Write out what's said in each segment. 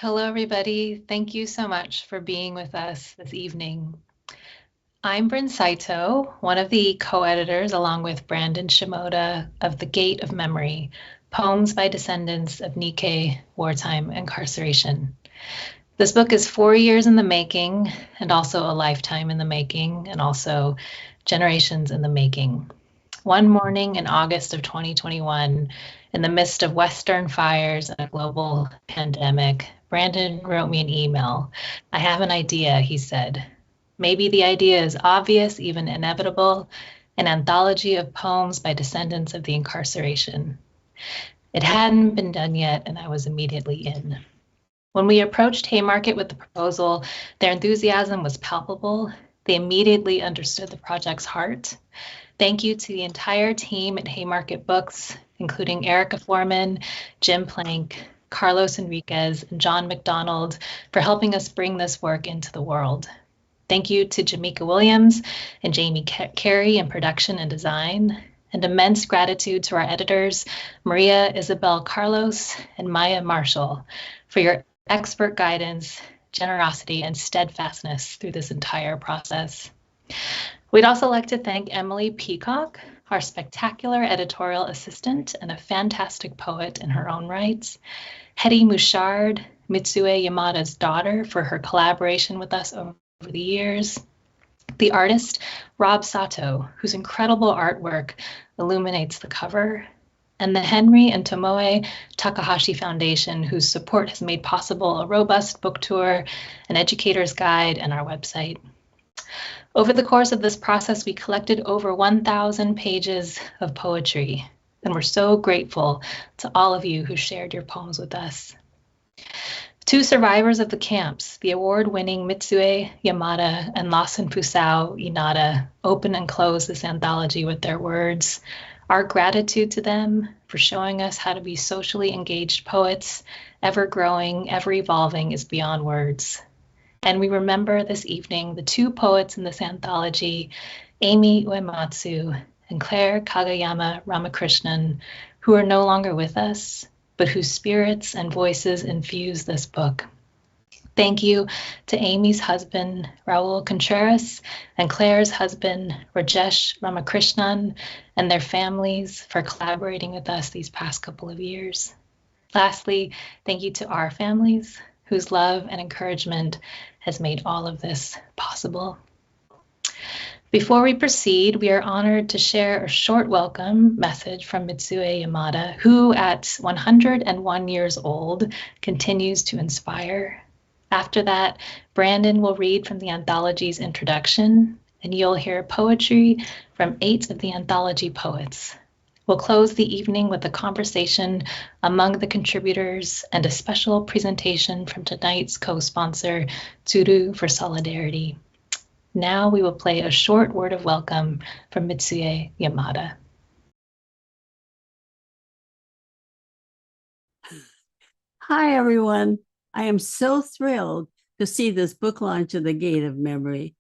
Hello, everybody. Thank you so much for being with us this evening. I'm Brynn Saito, one of the co-editors, along with Brandon Shimoda, of The Gate of Memory, Poems by Descendants of Nikkei, Wartime, Incarceration. This book is 4 years in the making, and also a lifetime in the making, and also generations in the making. One morning in August of 2021, in the midst of Western fires and a global pandemic, Brandon wrote me an email. I have an idea, he said. Maybe the idea is obvious, even inevitable, an anthology of poems by descendants of the incarceration. It hadn't been done yet, and I was immediately in. When we approached Haymarket with the proposal, their enthusiasm was palpable. They immediately understood the project's heart. Thank you to the entire team at Haymarket Books, including Erica Foreman, Jim Plank, Carlos Enriquez, and John McDonald for helping us bring this work into the world. Thank you to Jamaica Williams and Jamie Carey in production and design, and immense gratitude to our editors, Maria Isabel Carlos and Maya Marshall, for your expert guidance, generosity, and steadfastness through this entire process. We'd also like to thank Emily Peacock, our spectacular editorial assistant and a fantastic poet in her own rights, Hetty Mouchard, Mitsuye Yamada's daughter, for her collaboration with us over the years, the artist Rob Sato, whose incredible artwork illuminates the cover, and the Henry and Tomoe Takahashi Foundation, whose support has made possible a robust book tour, an educator's guide, and our website. Over the course of this process, we collected over 1,000 pages of poetry, and we're so grateful to all of you who shared your poems with us. Two survivors of the camps, the award-winning Mitsuye Yamada and Lawson Fusao Inada, open and close this anthology with their words. Our gratitude to them for showing us how to be socially engaged poets, ever growing, ever evolving, is beyond words. And we remember this evening the two poets in this anthology, Amy Uematsu and Claire Kagayama Ramakrishnan, who are no longer with us, but whose spirits and voices infuse this book. Thank you to Amy's husband, Raul Contreras, and Claire's husband, Rajesh Ramakrishnan, and their families for collaborating with us these past couple of years. Lastly, thank you to our families, whose love and encouragement has made all of this possible. Before we proceed, we are honored to share a short welcome message from Mitsuye Yamada, who at 101 years old continues to inspire. After that, Brandon will read from the anthology's introduction, and you'll hear poetry from 8 of the anthology poets. We'll close the evening with a conversation among the contributors and a special presentation from tonight's co-sponsor, Tsuru for Solidarity. Now we will play a short word of welcome from Mitsuye Yamada. Hi, everyone. I am so thrilled to see this book launch of The Gate of Memory.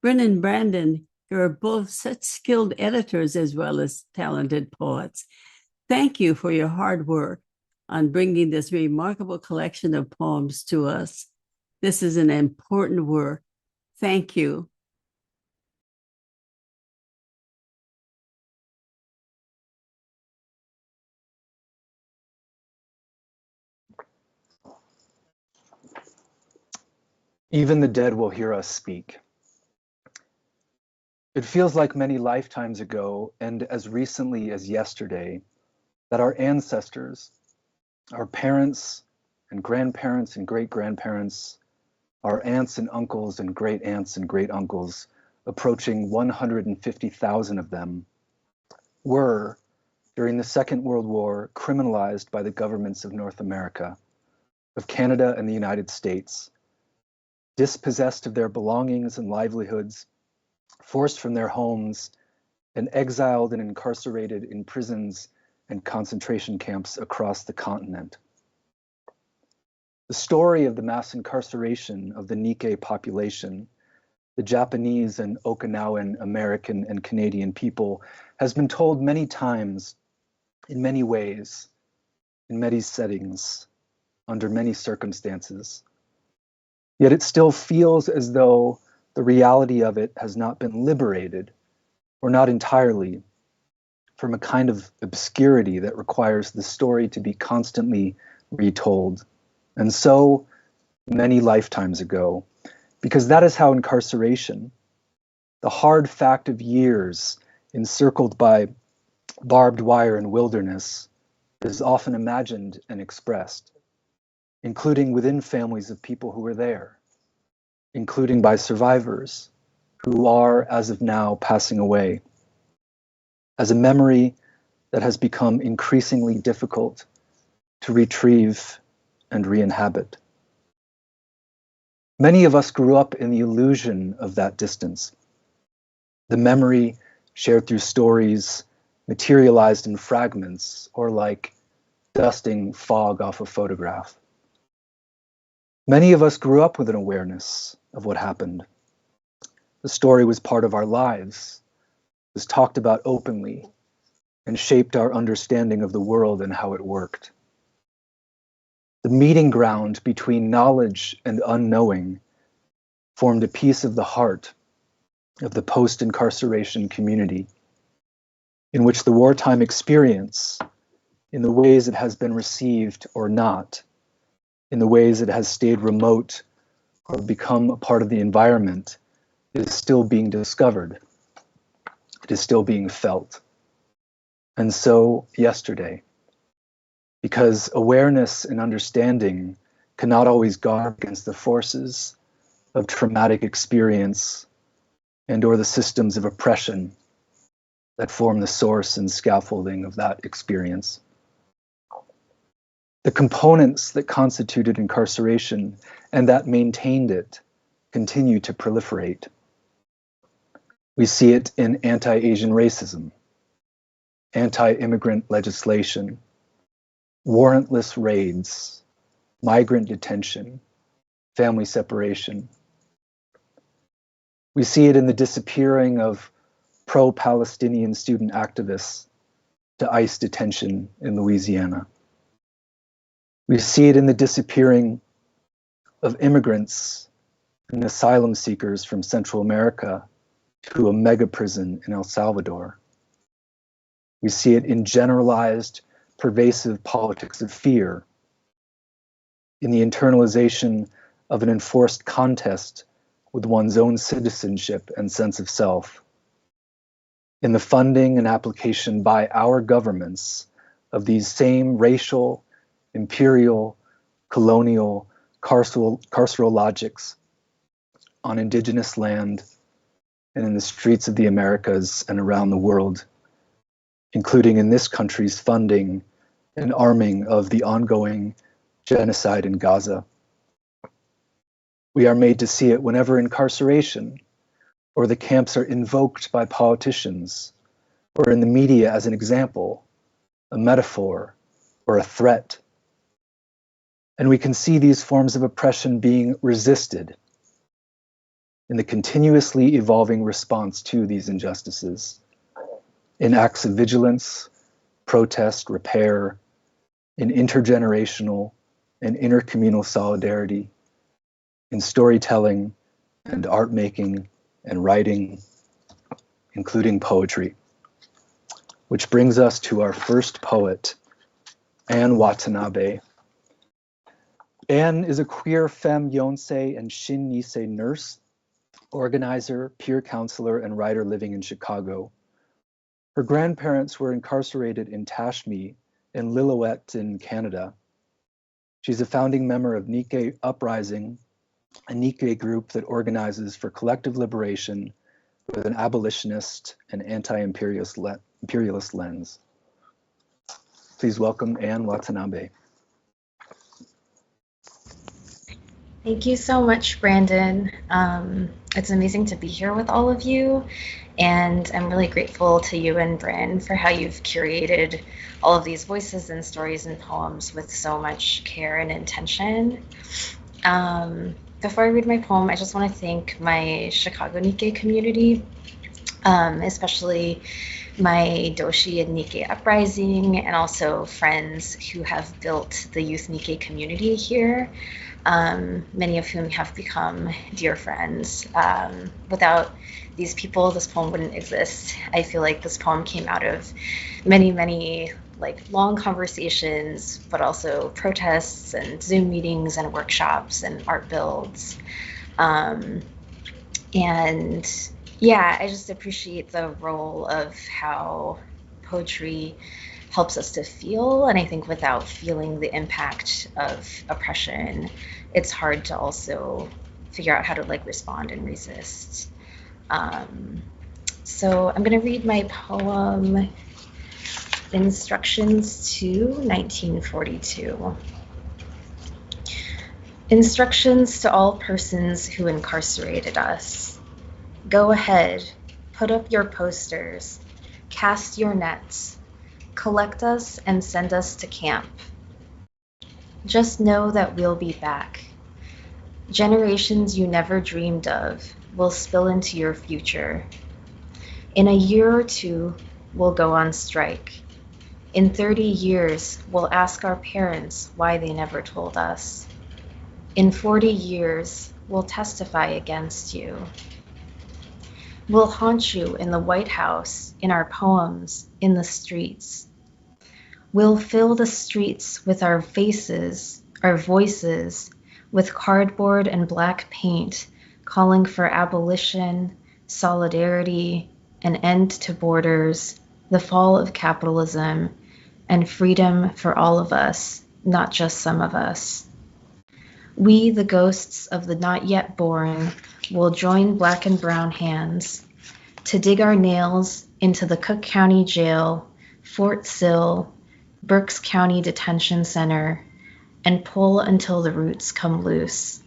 Brynn and Brandon, you are both such skilled editors as well as talented poets. Thank you for your hard work on bringing this remarkable collection of poems to us. This is an important work. Thank you. Even the dead will hear us speak. It feels like many lifetimes ago, and as recently as yesterday, that our ancestors, our parents and grandparents and great-grandparents, our aunts and uncles and great-aunts and great-uncles, approaching 150,000 of them, were, during the Second World War, criminalized by the governments of North America, of Canada and the United States, dispossessed of their belongings and livelihoods, forced from their homes, and exiled and incarcerated in prisons and concentration camps across the continent. The story of the mass incarceration of the Nikkei population, the Japanese and Okinawan American and Canadian people, has been told many times, in many ways, in many settings. under many circumstances. Yet it still feels as though the reality of it has not been liberated, or not entirely, from a kind of obscurity that requires the story to be constantly retold. And so many lifetimes ago, because that is how incarceration, the hard fact of years encircled by barbed wire and wilderness, is often imagined and expressed, including within families of people who were there, including by survivors who are, as of now, passing away, as a memory that has become increasingly difficult to retrieve and re-inhabit. Many of us grew up in the illusion of that distance, the memory shared through stories materialized in fragments, or like dusting fog off a photograph. Many of us grew up with an awareness of what happened. The story was part of our lives, was talked about openly, and shaped our understanding of the world and how it worked. The meeting ground between knowledge and unknowing formed a piece of the heart of the post-incarceration community, in which the wartime experience, in the ways it has been received or not, in the ways it has stayed remote or become a part of the environment, is still being discovered. It is still being felt. And so yesterday, because awareness and understanding cannot always guard against the forces of traumatic experience and or the systems of oppression that form the source and scaffolding of that experience. The components that constituted incarceration and that maintained it continue to proliferate. We see it in anti-Asian racism, anti-immigrant legislation, warrantless raids, migrant detention, family separation. We see it in the disappearing of pro-Palestinian student activists to ICE detention in Louisiana. We see it in the disappearing of immigrants and asylum seekers from Central America to a mega prison in El Salvador. We see it in generalized, pervasive politics of fear, in the internalization of an enforced contest with one's own citizenship and sense of self, in the funding and application by our governments of these same racial, imperial, colonial, carceral logics on indigenous land and in the streets of the Americas and around the world, including in this country's funding and arming of the ongoing genocide in Gaza. We are made to see it whenever incarceration or the camps are invoked by politicians, or in the media as an example, a metaphor, or a threat. And we can see these forms of oppression being resisted in the continuously evolving response to these injustices, in acts of vigilance, protest, repair, in intergenerational and intercommunal solidarity, in storytelling and art making and writing, including poetry. Which brings us to our first poet, Anne Watanabe. Anne is a queer femme yonsei and shin nisei nurse, organizer, peer counselor, and writer living in Chicago. Her grandparents were incarcerated in Tashmi and Lillooet in Canada. She's a founding member of Nikkei Uprising, a Nikkei group that organizes for collective liberation with an abolitionist and anti-imperialist lens. Please welcome Anne Watanabe. Thank you so much, Brandon. It's amazing to be here with all of you, and I'm really grateful to you and Brynn for how you've curated all of these voices and stories and poems with so much care and intention. Before I read my poem, I just want to thank my Chicago Nikkei community, especially my doshi in Nikkei Uprising, and also friends who have built the youth Nikkei community here, many of whom have become dear friends. Without these people, this poem wouldn't exist. I feel like this poem came out of many, many like long conversations, but also protests and Zoom meetings and workshops and art builds. And yeah, I just appreciate the role of how poetry helps us to feel. And I think without feeling the impact of oppression, it's hard to also figure out how to like respond and resist. So I'm going to read my poem, Instructions to 1942. Instructions to all persons who incarcerated us. Go ahead, put up your posters, cast your nets, collect us and send us to camp. Just know that we'll be back. Generations you never dreamed of will spill into your future. In a year or two, we'll go on strike. In 30 years, we'll ask our parents why they never told us. In 40 years, we'll testify against you. We'll haunt you in the White House, in our poems, in the streets. We'll fill the streets with our faces, our voices, with cardboard and black paint, calling for abolition, solidarity, an end to borders, the fall of capitalism, and freedom for all of us, not just some of us. We, the ghosts of the not yet born, will join black and brown hands to dig our nails into the Cook County Jail, Fort Sill, Berks County Detention Center, and pull until the roots come loose.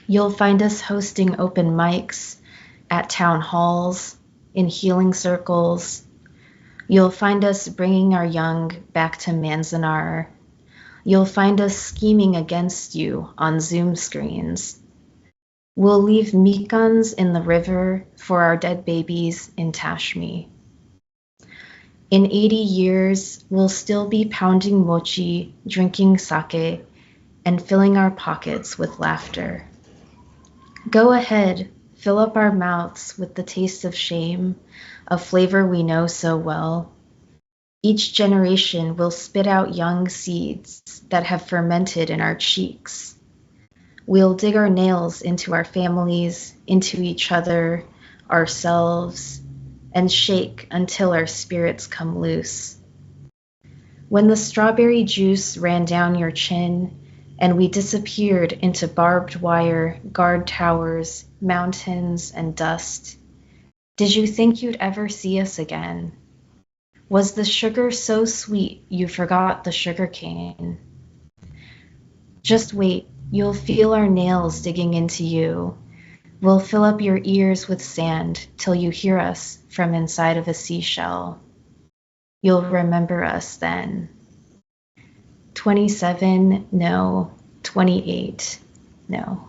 You'll find us hosting open mics at town halls, in healing circles. You'll find us bringing our young back to Manzanar. You'll find us scheming against you on Zoom screens. We'll leave mikans in the river for our dead babies in Tashmi. In 80 years, we'll still be pounding mochi, drinking sake, and filling our pockets with laughter. Go ahead, fill up our mouths with the taste of shame, a flavor we know so well. Each generation will spit out young seeds that have fermented in our cheeks. We'll dig our nails into our families, into each other, ourselves, and shake until our spirits come loose. When the strawberry juice ran down your chin and we disappeared into barbed wire, guard towers, mountains, and dust, did you think you'd ever see us again? Was the sugar so sweet you forgot the sugar cane? Just wait, you'll feel our nails digging into you. We'll fill up your ears with sand till you hear us from inside of a seashell. You'll remember us then. 27, no. 28, no.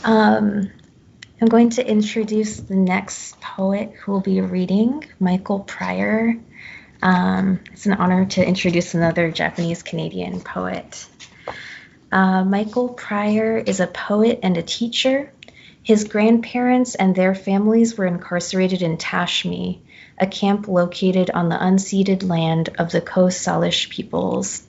I'm going to introduce the next poet who will be reading, Michael Pryor. It's an honor to introduce another Japanese-Canadian poet. Michael Pryor is a poet and a teacher. His grandparents and their families were incarcerated in Tashmi, a camp located on the unceded land of the Coast Salish peoples.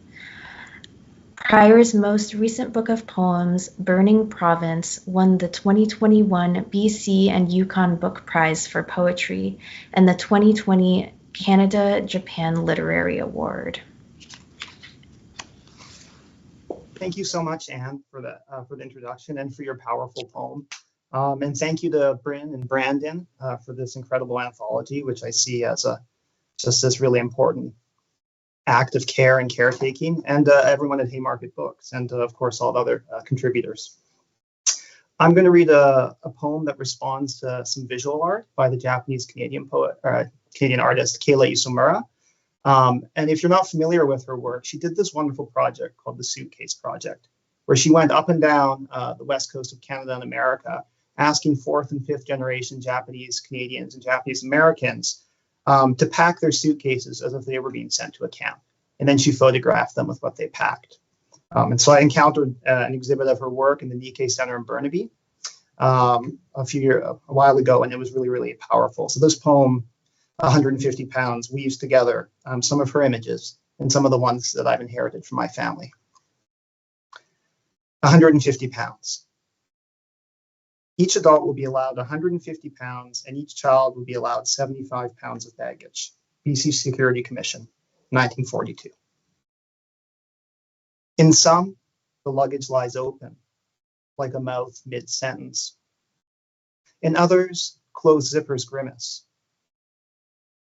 Pryor's most recent book of poems, Burning Province, won the 2021 BC and Yukon Book Prize for Poetry and the 2020 Canada-Japan Literary Award. Thank you so much, Anne, for the introduction and for your powerful poem. And thank you to Brynn and Brandon for this incredible anthology, which I see as just this really important act of care and caretaking, and everyone at Haymarket Books, and of course all the other contributors. I'm going to read a poem that responds to some visual art by the Japanese-Canadian poet, Canadian artist Kayla Isomura. And if you're not familiar with her work, she did this wonderful project called the Suitcase Project, where she went up and down the west coast of Canada and America, asking fourth and fifth generation Japanese Canadians and Japanese Americans to pack their suitcases as if they were being sent to a camp. And then she photographed them with what they packed. And so I encountered an exhibit of her work in the Nikkei Center in Burnaby a while ago, and it was really, really powerful. So this poem, 150 pounds, weaves together some of her images and some of the ones that I've inherited from my family. 150 pounds. Each adult will be allowed 150 pounds, and each child will be allowed 75 pounds of baggage. BC Security Commission, 1942. In some, the luggage lies open, like a mouth mid-sentence. In others, closed zippers grimace.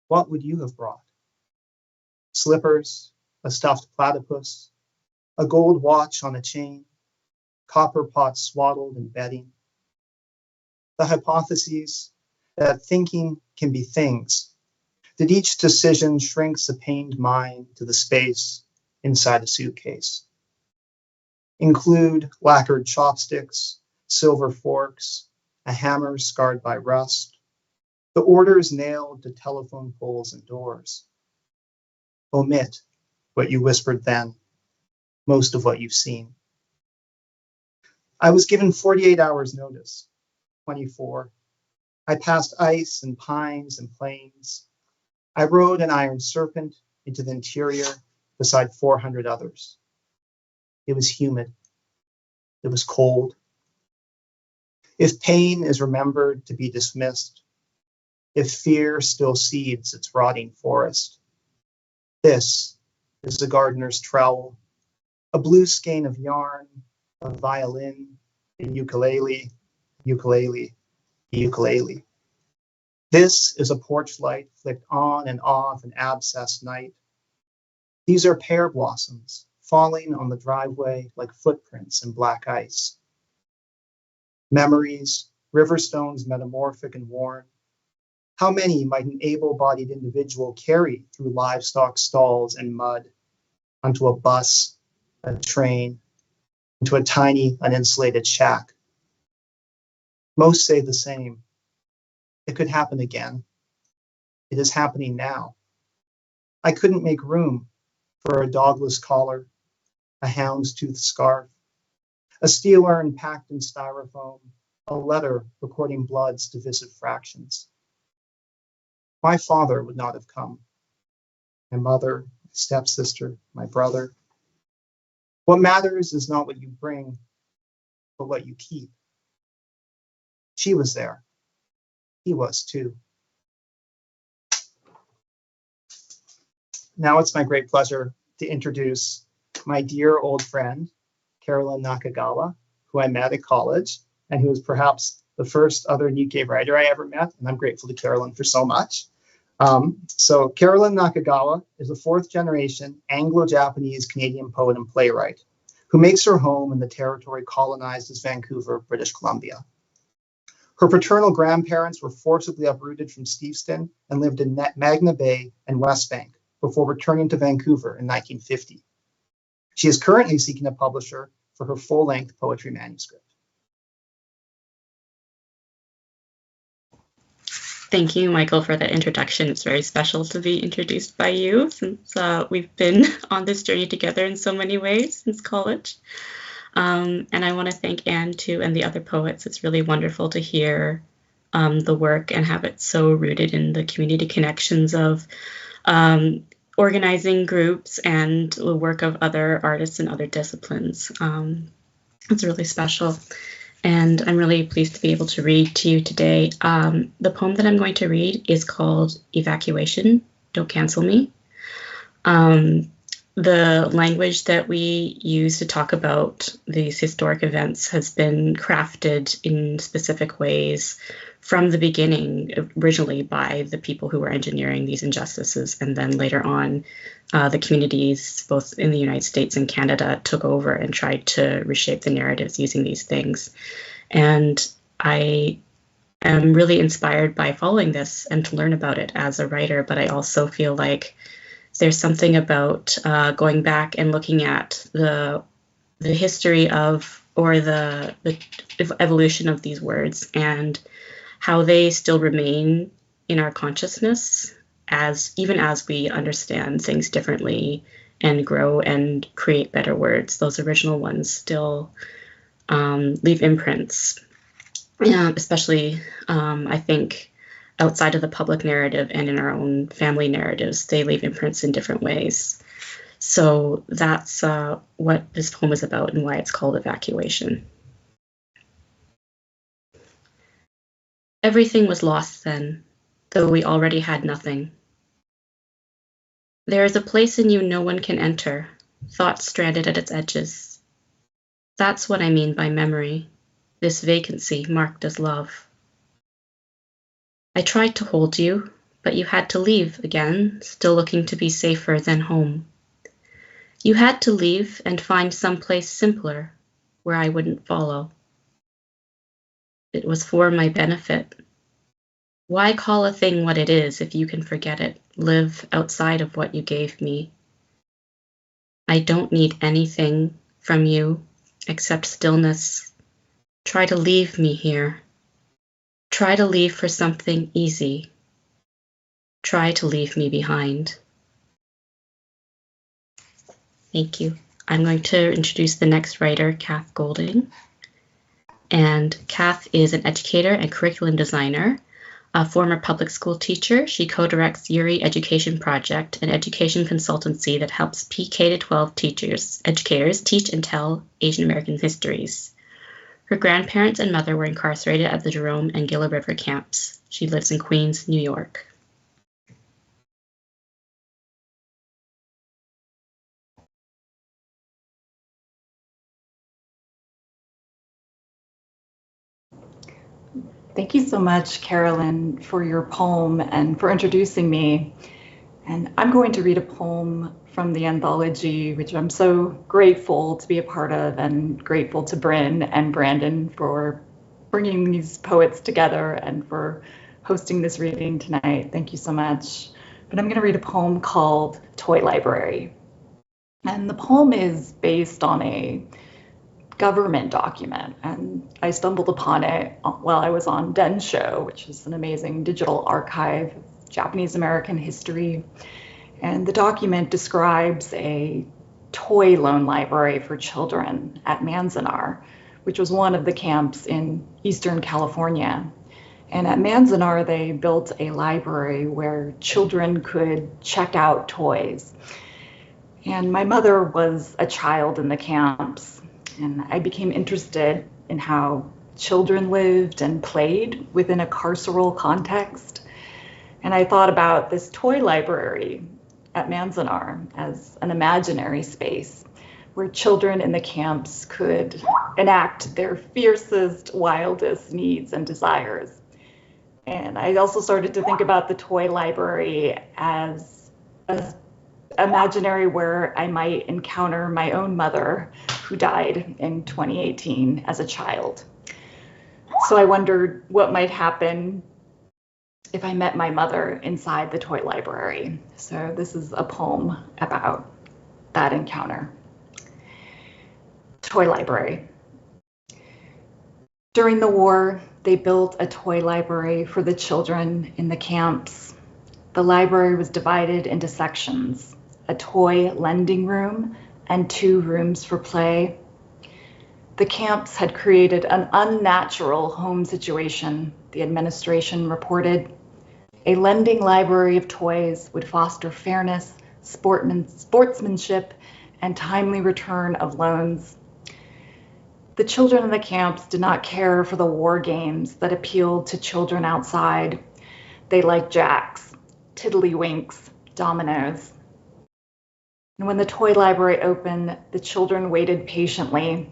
What would you have brought? Slippers, a stuffed platypus, a gold watch on a chain, copper pots swaddled in bedding. The hypotheses that thinking can be things, that each decision shrinks a pained mind to the space inside a suitcase. Include lacquered chopsticks, silver forks, a hammer scarred by rust, the orders nailed to telephone poles and doors. Omit what you whispered then, most of what you've seen. I was given 48 hours notice, 24. I passed ice and pines and plains. I rode an iron serpent into the interior beside 400 others. It was humid. It was cold. If pain is remembered to be dismissed, if fear still seeds its rotting forest, this is the gardener's trowel, a blue skein of yarn, a violin, a ukulele, ukulele, ukulele. This is a porch light flicked on and off an abscessed night. These are pear blossoms falling on the driveway like footprints in black ice. Memories, river stones metamorphic and worn. How many might an able-bodied individual carry through livestock stalls and mud, onto a bus, a train, into a tiny uninsulated shack? Most say the same. It could happen again. It is happening now. I couldn't make room for a dogless collar, a houndstooth scarf, a steel urn packed in styrofoam, a letter recording blood's divisive fractions. My father would not have come. My mother, my stepsister, my brother. What matters is not what you bring, but what you keep. She was there. He was too. Now it's my great pleasure to introduce my dear old friend, Carolyn Nakagawa, who I met at college and who is perhaps the first other Nikkei writer I ever met, and I'm grateful to Carolyn for so much. So Carolyn Nakagawa is a fourth generation Anglo-Japanese Canadian poet and playwright who makes her home in the territory colonized as Vancouver, British Columbia. Her paternal grandparents were forcibly uprooted from Steveston and lived in Magna Bay and West Bank before returning to Vancouver in 1950. She is currently seeking a publisher for her full-length poetry manuscript. Thank you, Michael, for that introduction. It's very special to be introduced by you since we've been on this journey together in so many ways since college. And I want to thank Anne, too, and the other poets. It's really wonderful to hear the work and have it so rooted in the community connections of organizing groups and the work of other artists in other disciplines. It's really special. And I'm really pleased to be able to read to you today. The poem that I'm going to read is called Evacuation, Don't Cancel Me. The language that we use to talk about these historic events has been crafted in specific ways from the beginning, originally by the people who were engineering these injustices, and then later on, the communities, both in the United States and Canada, took over and tried to reshape the narratives using these things. And I am really inspired by following this and to learn about it as a writer, but I also feel like there's something about going back and looking at the history of or the evolution of these words and how they still remain in our consciousness even as we understand things differently and grow and create better words. Those original ones still leave imprints, especially I think outside of the public narrative and in our own family narratives, they leave imprints in different ways. So that's what this poem is about and why it's called Evacuation. Everything was lost then, though we already had nothing. There is a place in you no one can enter, thoughts stranded at its edges. That's what I mean by memory, this vacancy marked as love. I tried to hold you, but you had to leave again, still looking to be safer than home. You had to leave and find some place simpler, where I wouldn't follow. It was for my benefit. Why call a thing what it is if you can forget it, live outside of what you gave me? I don't need anything from you except stillness. Try to leave me here. Try to leave for something easy. Try to leave me behind. Thank you. I'm going to introduce the next writer, Cathlin Goulding. And Cath is an educator and curriculum designer, a former public school teacher. She co-directs YURI Education Project, an education consultancy that helps K-12 educators teach and tell Asian American histories. Her grandparents and mother were incarcerated at the Jerome and Gila River camps. She lives in Queens, New York. Thank you so much, Carolyn, for your poem and for introducing me. And I'm going to read a poem from the anthology, which I'm so grateful to be a part of, and grateful to Brynn and Brandon for bringing these poets together and for hosting this reading tonight. Thank you so much. But I'm going to read a poem called Toy Library. And the poem is based on a government document, and I stumbled upon it while I was on Densho, which is an amazing digital archive of Japanese American history. And the document describes a toy loan library for children at Manzanar, which was one of the camps in Eastern California. And at Manzanar, they built a library where children could check out toys. And my mother was a child in the camps, and I became interested in how children lived and played within a carceral context. And I thought about this toy library at Manzanar as an imaginary space where children in the camps could enact their fiercest, wildest needs and desires. And I also started to think about the toy library as an imaginary where I might encounter my own mother, who died in 2018 as a child. So I wondered what might happen if I met my mother inside the toy library. So this is a poem about that encounter. Toy library. During the war, they built a toy library for the children in the camps. The library was divided into sections, a toy lending room and 2 rooms for play. The camps had created an unnatural home situation, the administration reported. A lending library of toys would foster fairness, sportsmanship, and timely return of loans. The children in the camps did not care for the war games that appealed to children outside. They liked jacks, tiddlywinks, dominoes. And when the toy library opened, the children waited patiently.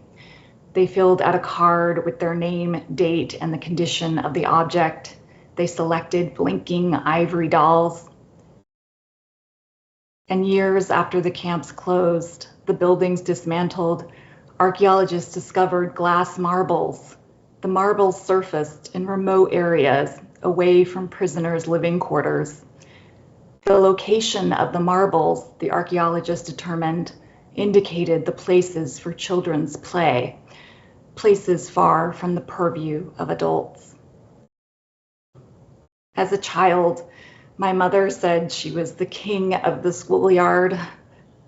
They filled out a card with their name, date, and the condition of the object. They selected blinking ivory dolls. And years after the camps closed, the buildings dismantled, archaeologists discovered glass marbles. The marbles surfaced in remote areas away from prisoners' living quarters. The location of the marbles, the archaeologists determined, indicated the places for children's play. places far from the purview of adults. As a child, my mother said she was the king of the schoolyard,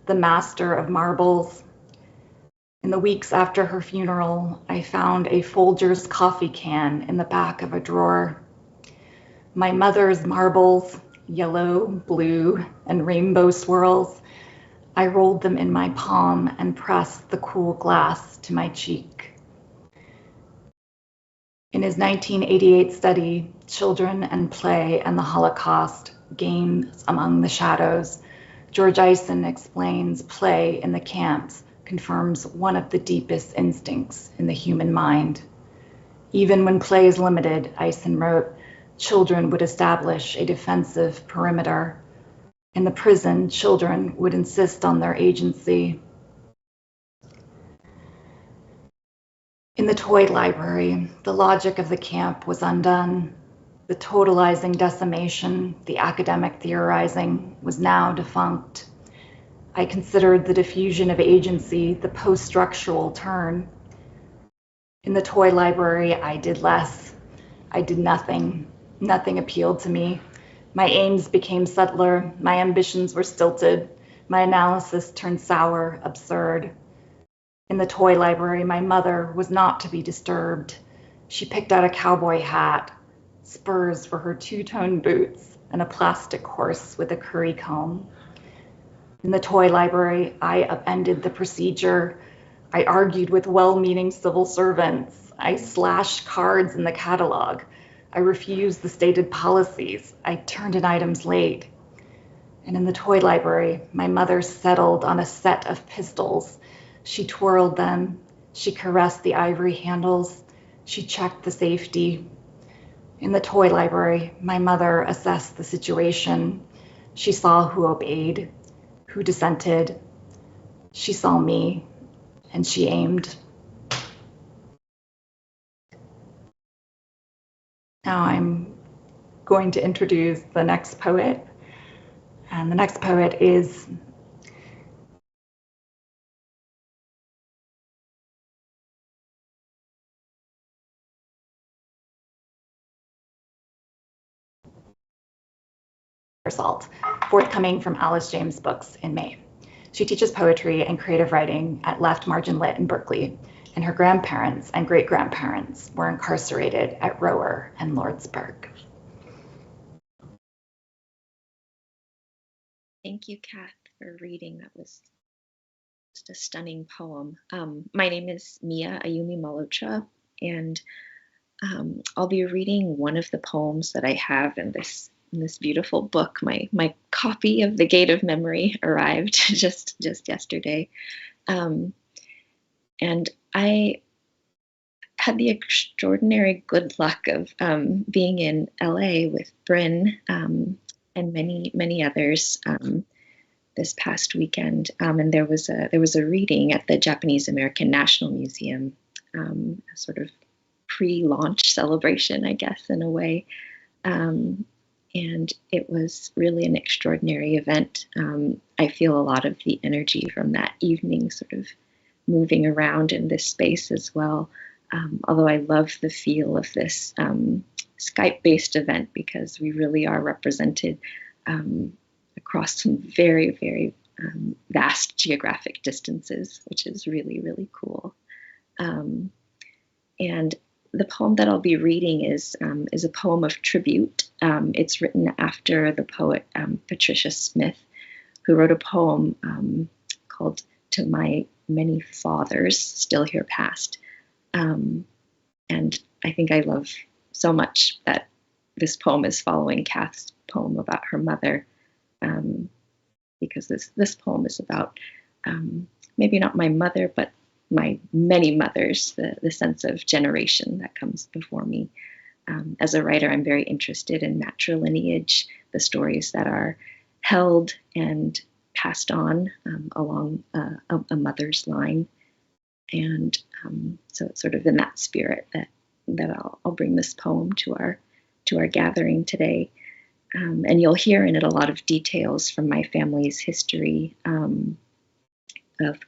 the master of marbles. In the weeks after her funeral, I found a Folgers coffee can in the back of a drawer. My mother's marbles, yellow, blue, and rainbow swirls, I rolled them in my palm and pressed the cool glass to my cheek. In his 1988 study, Children and Play and the Holocaust, Games Among the Shadows, George Eisen explains play in the camps confirms one of the deepest instincts in the human mind. Even when play is limited, Eisen wrote, children would establish a defensive perimeter. In the prison, children would insist on their agency. In the toy library, the logic of the camp was undone. The totalizing decimation, the academic theorizing, was now defunct. I considered the diffusion of agency the post-structural turn. In the toy library, I did less. I did nothing. Nothing appealed to me. My aims became subtler. My ambitions were stilted. My analysis turned sour, absurd. In the toy library, my mother was not to be disturbed. She picked out a cowboy hat, spurs for her two-tone boots, and a plastic horse with a curry comb. In the toy library, I upended the procedure. I argued with well-meaning civil servants. I slashed cards in the catalog. I refused the stated policies. I turned in items late. And in the toy library, my mother settled on a set of pistols. She twirled them. She caressed the ivory handles. She checked the safety. In the toy library, my mother assessed the situation. She saw who obeyed, who dissented. She saw me, and she aimed. Now I'm going to introduce the next poet. And the next poet is Salt, forthcoming from Alice James Books in May. She teaches poetry and creative writing at Left Margin Lit in Berkeley, and her grandparents and great-grandparents were incarcerated at Rower and Lordsburg. Thank you, Kath, for reading. That was just a stunning poem. My name is Mia Ayumi Malhotra, and I'll be reading one of the poems that I have in this beautiful book. My copy of The Gate of Memory arrived just yesterday, and I had the extraordinary good luck of being in LA with Brynn and many others this past weekend, and there was a reading at the Japanese American National Museum, a sort of pre-launch celebration, I guess, in a way. And it was really an extraordinary event. I feel a lot of the energy from that evening sort of moving around in this space as well. Although I love the feel of this Skype-based event because we really are represented across some very, very vast geographic distances, which is really, really cool. And the poem that I'll be reading is a poem of tribute. It's written after the poet Patricia Smith, who wrote a poem called To My Many Fathers, Still Here Past. And I think I love so much that this poem is following Kath's poem about her mother, because this poem is about maybe not my mother, but my many mothers, the sense of generation that comes before me. As a writer, I'm very interested in matrilineage, the stories that are held and passed on along a mother's line. And so it's sort of in that spirit that I'll bring this poem to our gathering today. And you'll hear in it a lot of details from my family's history of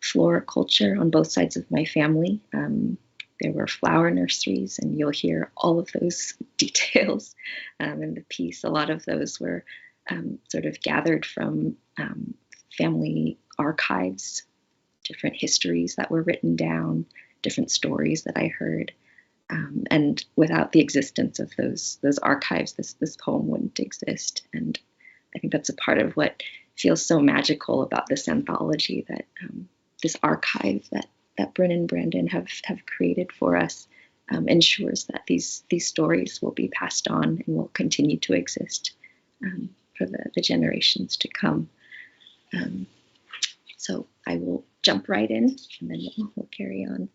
floriculture on both sides of my family. There were flower nurseries, and you'll hear all of those details in the piece. A lot of those were sort of gathered from family archives, different histories that were written down, different stories that I heard. And without the existence of those archives, this poem wouldn't exist. And I think that's a part of what feels so magical about this anthology, that this archive that Brynn and Brandon have created for us ensures that these stories will be passed on and will continue to exist for the generations to come. So I will jump right in, and then we'll carry on.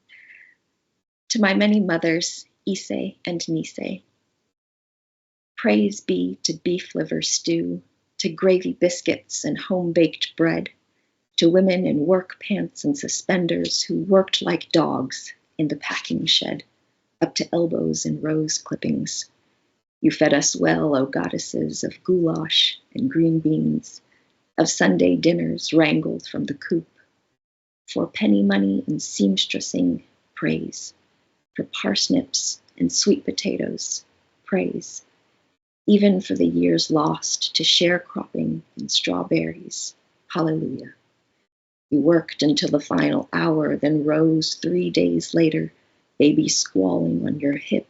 To my many mothers, Issei and Nisei, praise be to beef liver stew, to gravy biscuits and home-baked bread, to women in work pants and suspenders who worked like dogs in the packing shed, up to elbows in rose clippings. You fed us well, O goddesses of goulash and green beans, of Sunday dinners wrangled from the coop. For penny money and seamstressing, praise. For parsnips and sweet potatoes, praise. Even for the years lost to sharecropping and strawberries, hallelujah. You worked until the final hour, then rose 3 days later, baby squalling on your hip,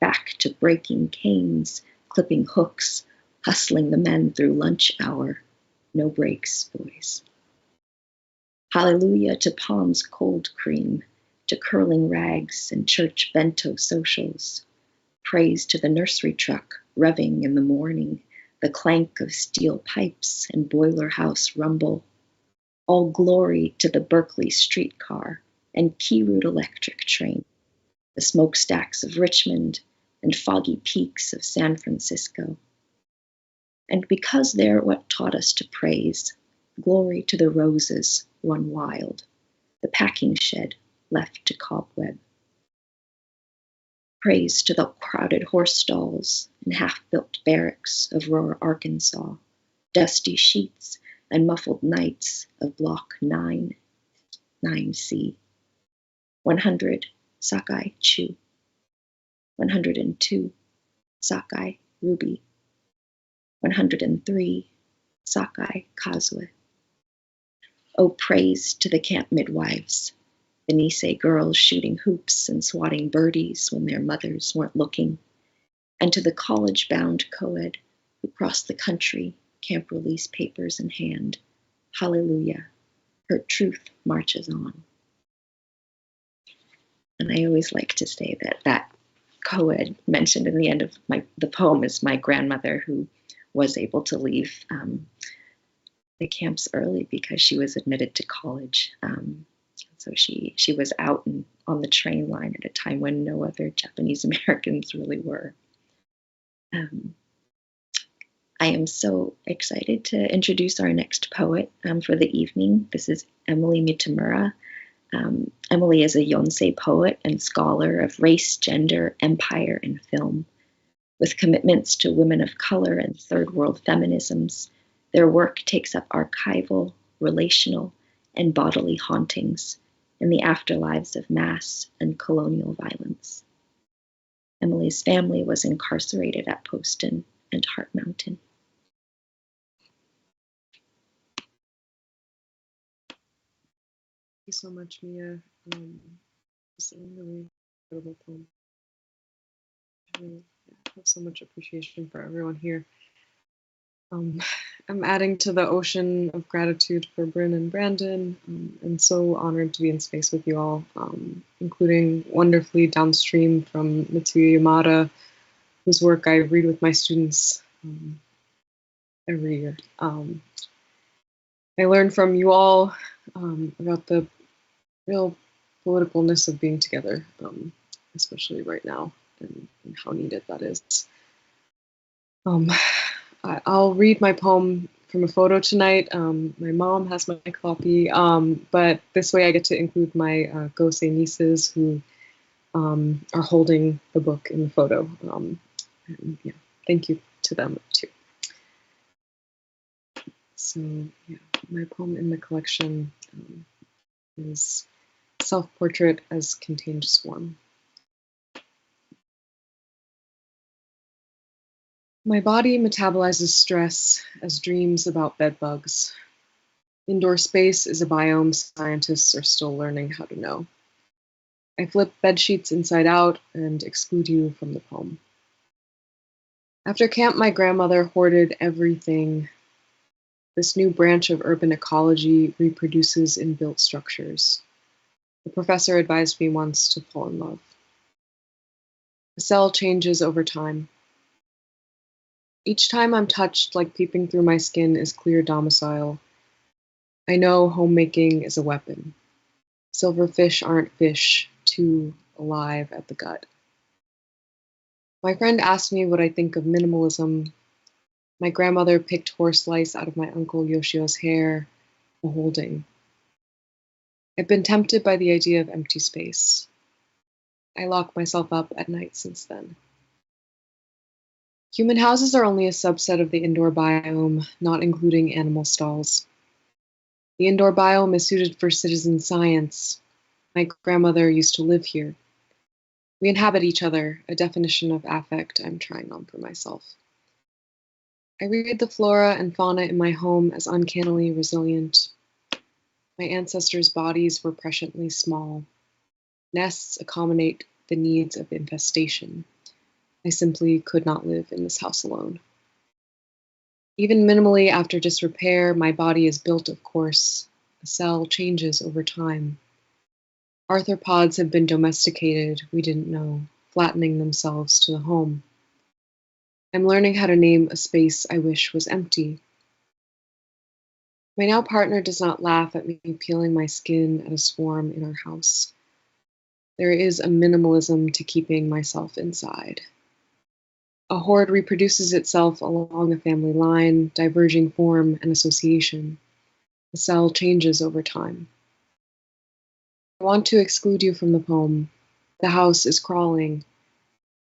back to breaking canes, clipping hooks, hustling the men through lunch hour. No breaks, boys. Hallelujah to Palm's cold cream, to curling rags and church bento socials. Praise to the nursery truck revving in the morning, the clank of steel pipes and boiler house rumble. All glory to the Berkeley streetcar and Key Route electric train, the smokestacks of Richmond and foggy peaks of San Francisco. And because they're what taught us to praise, glory to the roses run wild, the packing shed left to cobweb. Praise to the crowded horse stalls and half-built barracks of Aurora, Arkansas, dusty sheets and muffled nights of Block 9C. 100, Sakai Chu. 102, Sakai Ruby. 103, Sakai Kazue. Oh, praise to the camp midwives, the Nisei girls shooting hoops and swatting birdies when their mothers weren't looking, and to the college-bound co-ed who crossed the country, camp release papers in hand. Hallelujah, her truth marches on. And I always like to say that co-ed mentioned in the end of the poem is my grandmother, who was able to leave the camps early because she was admitted to college. So she was out and on the train line at a time when no other Japanese Americans really were. I am so excited to introduce our next poet for the evening. This is Emily Mitamura. Emily is a Yonsei poet and scholar of race, gender, empire, and film. With commitments to women of color and third world feminisms, their work takes up archival, relational, and bodily hauntings in the afterlives of mass and colonial violence. Emily's family was incarcerated at Poston and Hart Mountain. Thank you so much, Mia. It's a really incredible poem. I have so much appreciation for everyone here. I'm adding to the ocean of gratitude for Brynn and Brandon, and so honored to be in space with you all, including wonderfully downstream from Mitsuye Yamada, whose work I read with my students every year. I learned from you all about the real politicalness of being together, especially right now, and how needed that is. I'll read my poem from a photo tonight. My mom has my copy, but this way I get to include my Gosei nieces who are holding the book in the photo. And, yeah, thank you to them too. So yeah, my poem in the collection his self-portrait as Contained Swarm. My body metabolizes stress as dreams about bedbugs. Indoor space is a biome scientists are still learning how to know. I flip bedsheets inside out and exclude you from the poem. After camp, my grandmother hoarded everything. This new branch of urban ecology reproduces in built structures. The professor advised me once to fall in love. The cell changes over time. Each time I'm touched, like peeping through my skin is clear domicile. I know homemaking is a weapon. Silverfish aren't fish, too alive at the gut. My friend asked me what I think of minimalism. My grandmother picked horse lice out of my uncle Yoshio's hair, a holding. I've been tempted by the idea of empty space. I lock myself up at night since then. Human houses are only a subset of the indoor biome, not including animal stalls. The indoor biome is suited for citizen science. My grandmother used to live here. We inhabit each other, a definition of affect I'm trying on for myself. I read the flora and fauna in my home as uncannily resilient. My ancestors' bodies were presciently small. Nests accommodate the needs of infestation. I simply could not live in this house alone. Even minimally after disrepair, my body is built, of course. A cell changes over time. Arthropods have been domesticated, we didn't know, flattening themselves to the home. I'm learning how to name a space I wish was empty. My now partner does not laugh at me peeling my skin at a swarm in our house. There is a minimalism to keeping myself inside. A horde reproduces itself along a family line, diverging form and association. The cell changes over time. I want to exclude you from the poem. The house is crawling.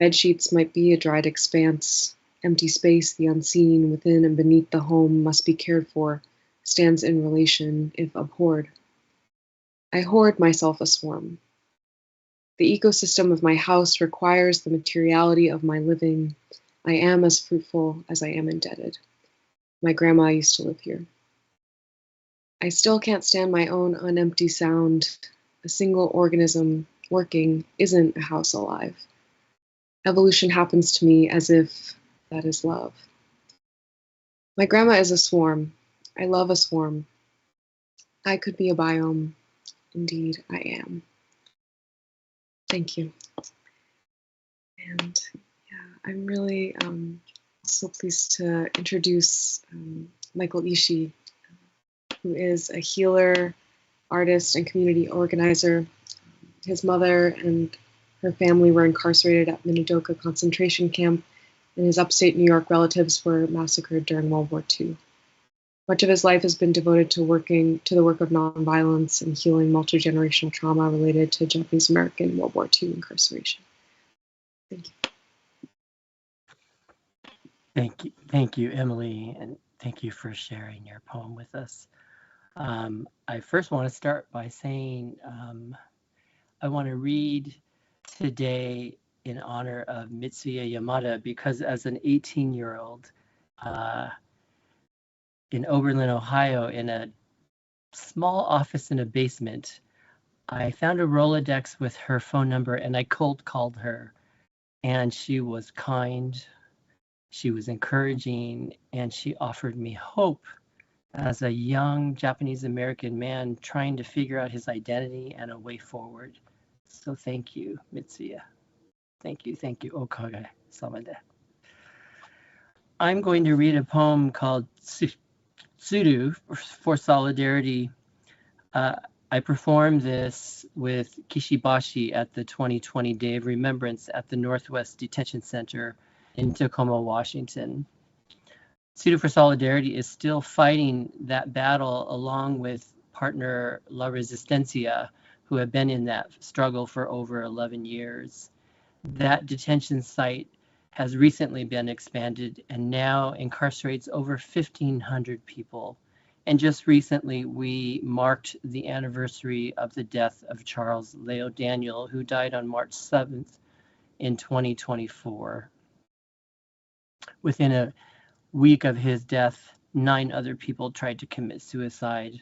Bedsheets might be a dried expanse. Empty space, the unseen, within and beneath the home must be cared for, stands in relation, if abhorred. I hoard myself a swarm. The ecosystem of my house requires the materiality of my living. I am as fruitful as I am indebted. My grandma used to live here. I still can't stand my own unempty sound. A single organism working isn't a house alive. Evolution happens to me as if that is love. My grandma is a swarm. I love a swarm. I could be a biome. Indeed, I am. Thank you. And yeah, I'm really so pleased to introduce Michael Ishii, who is a healer, artist, and community organizer. His mother and her family were incarcerated at Minidoka concentration camp, and his upstate New York relatives were massacred during World War II. Much of his life has been devoted to the work of nonviolence and healing multi-generational trauma related to Japanese American World War II incarceration. Thank you. Thank you, Emily, and thank you for sharing your poem with us. I first want to start by saying I want to read today in honor of Mitsuye Yamada because as an 18-year-old in Oberlin, Ohio, in a small office in a basement, I found a Rolodex with her phone number and I cold called her, and she was kind. She was encouraging, and she offered me hope as a young Japanese American man trying to figure out his identity and a way forward. So thank you, Mitsuya. Thank you. Okage samade. I'm going to read a poem called Tsuru for Solidarity. I performed this with Kishibashi at the 2020 Day of Remembrance at the Northwest Detention Center in Tacoma, Washington. Saito for Solidarity is still fighting that battle along with partner La Resistencia, who have been in that struggle for over 11 years. That detention site has recently been expanded and now incarcerates over 1,500 people And just recently, we marked the anniversary of the death of Charles Leo Daniel, who died on March 7th in 2024. Within a week of his death, 9 other people tried to commit suicide.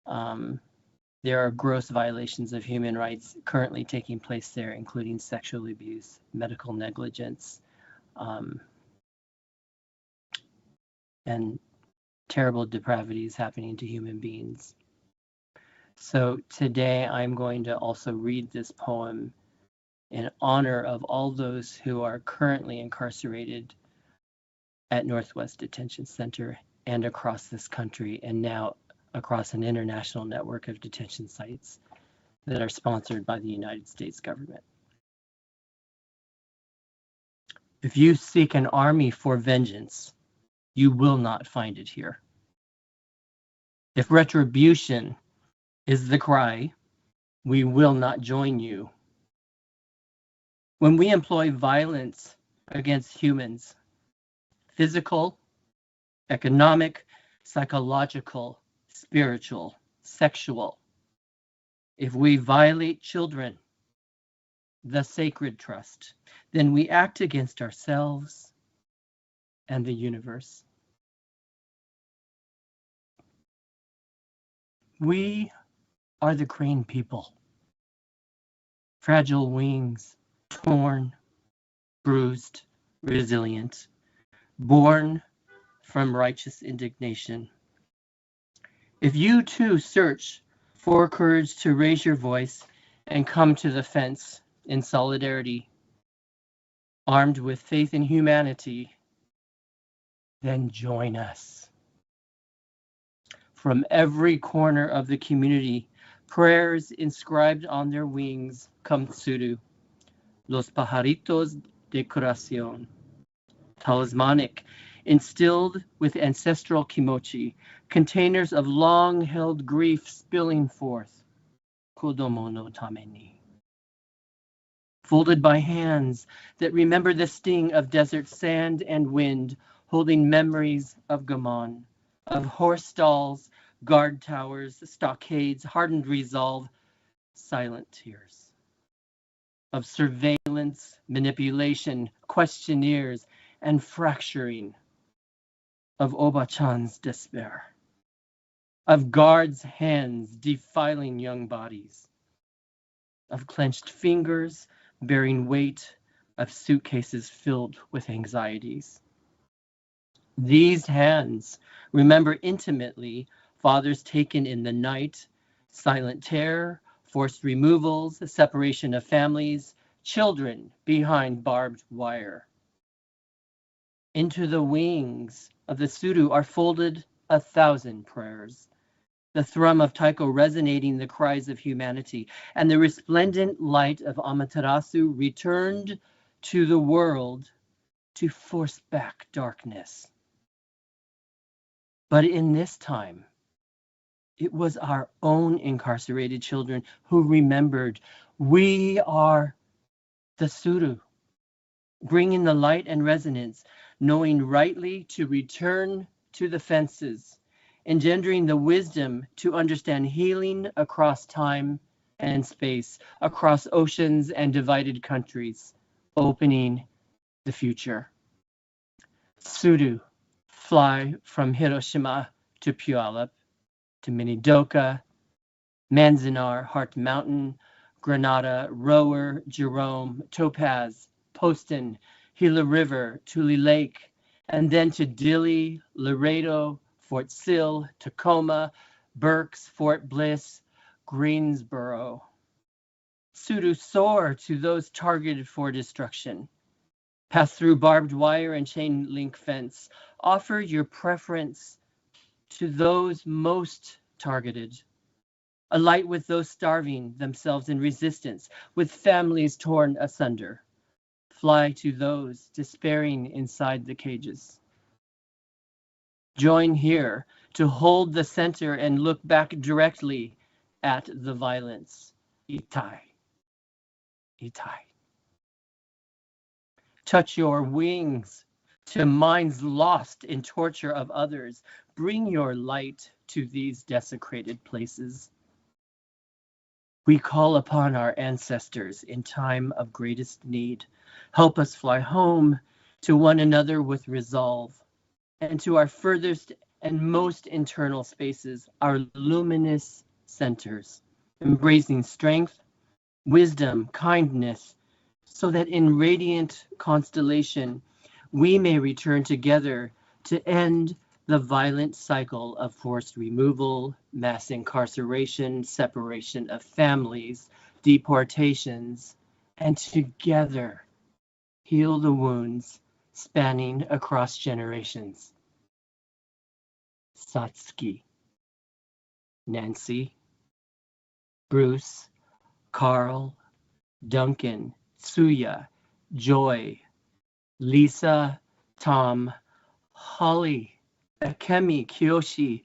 There are gross violations of human rights currently taking place there, including sexual abuse, medical negligence, and terrible depravities happening to human beings. So today I'm going to also read this poem in honor of all those who are currently incarcerated at Northwest Detention Center and across this country, and now across an international network of detention sites that are sponsored by the United States government. If you seek an army for vengeance, you will not find it here. If retribution is the cry, we will not join you. When we employ violence against humans, physical, economic, psychological, spiritual, sexual, if we violate children, the sacred trust, then we act against ourselves and the universe. We are the crane people. Fragile wings, torn, bruised, resilient, born from righteous indignation. If you too search for courage to raise your voice and come to the fence in solidarity, armed with faith in humanity, then join us. From every corner of the community, prayers inscribed on their wings come tsuru, los pajaritos de curación, talismanic, instilled with ancestral kimochi, containers of long-held grief spilling forth, kodomo no tameni. Folded by hands that remember the sting of desert sand and wind, holding memories of Gammon, of horse stalls, guard towers, stockades, hardened resolve, silent tears, of surveillance, manipulation, questionnaires, and fracturing, of Oba-chan's despair, of guards' hands defiling young bodies, of clenched fingers bearing weight of suitcases filled with anxieties. These hands remember intimately fathers taken in the night, silent terror, forced removals, the separation of families, children behind barbed wire. Into the wings of the tsuru are folded 1,000 prayers, the thrum of taiko resonating the cries of humanity, and the resplendent light of Amaterasu returned to the world to force back darkness. But in this time, it was our own incarcerated children who remembered, we are the tsuru, bringing the light and resonance, knowing rightly to return to the fences, engendering the wisdom to understand healing across time and space, across oceans and divided countries, opening the future. Tsuru, fly from Hiroshima to Puyallup, to Minidoka, Manzanar, Heart Mountain, Granada, Rower, Jerome, Topaz, Poston, Gila River, Tule Lake, and then to Dilley, Laredo, Fort Sill, Tacoma, Berks, Fort Bliss, Greensboro. Tsuru soar to those targeted for destruction. Pass through barbed wire and chain link fence. Offer your preference to those most targeted. Alight with those starving themselves in resistance, with families torn asunder. Fly to those despairing inside the cages. Join here to hold the center and look back directly at the violence. Itai. Itai. Touch your wings to minds lost in torture of others. Bring your light to these desecrated places. We call upon our ancestors in time of greatest need. Help us fly home to one another with resolve, and to our furthest and most internal spaces, our luminous centers, embracing strength, wisdom, kindness, so that in radiant constellation we may return together to end the violent cycle of forced removal, mass incarceration, separation of families, deportations, and together heal the wounds spanning across generations. Satsuki, Nancy, Bruce, Carl, Duncan, Tsuya, Joy, Lisa, Tom, Holly, Akemi, Kiyoshi,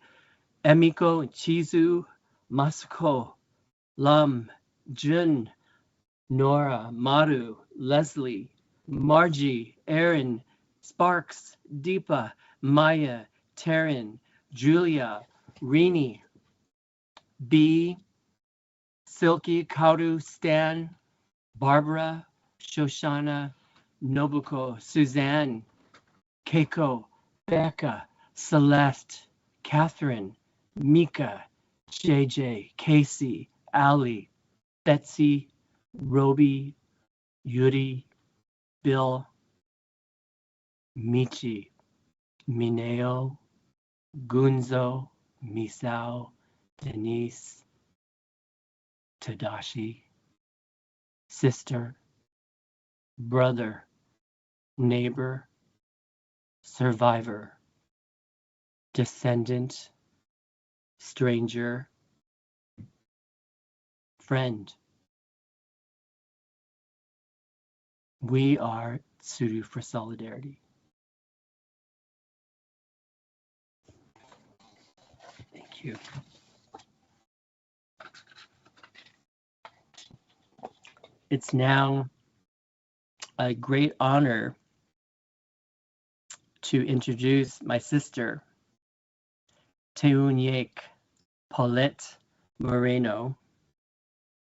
Emiko, Chizu, Masuko, Lam, Jun, Nora, Maru, Leslie, Margie, Aaron, Sparks, Deepa, Maya, Taryn, Julia, Rini, B, Silky, Kaoru, Stan, Barbara, Shoshana, Nobuko, Suzanne, Keiko, Becca, Celeste, Catherine, Mika, JJ, Casey, Ali, Betsy, Roby, Yuri, Bill, Michi, Mineo, Gunzo, Misao, Denise, Tadashi, sister, brother, neighbor, survivor, descendant, stranger, friend. We are Tsuru for Solidarity. Thank you. It's now a great honor to introduce my sister, Tkl Un Yeik, Paulette Moreno.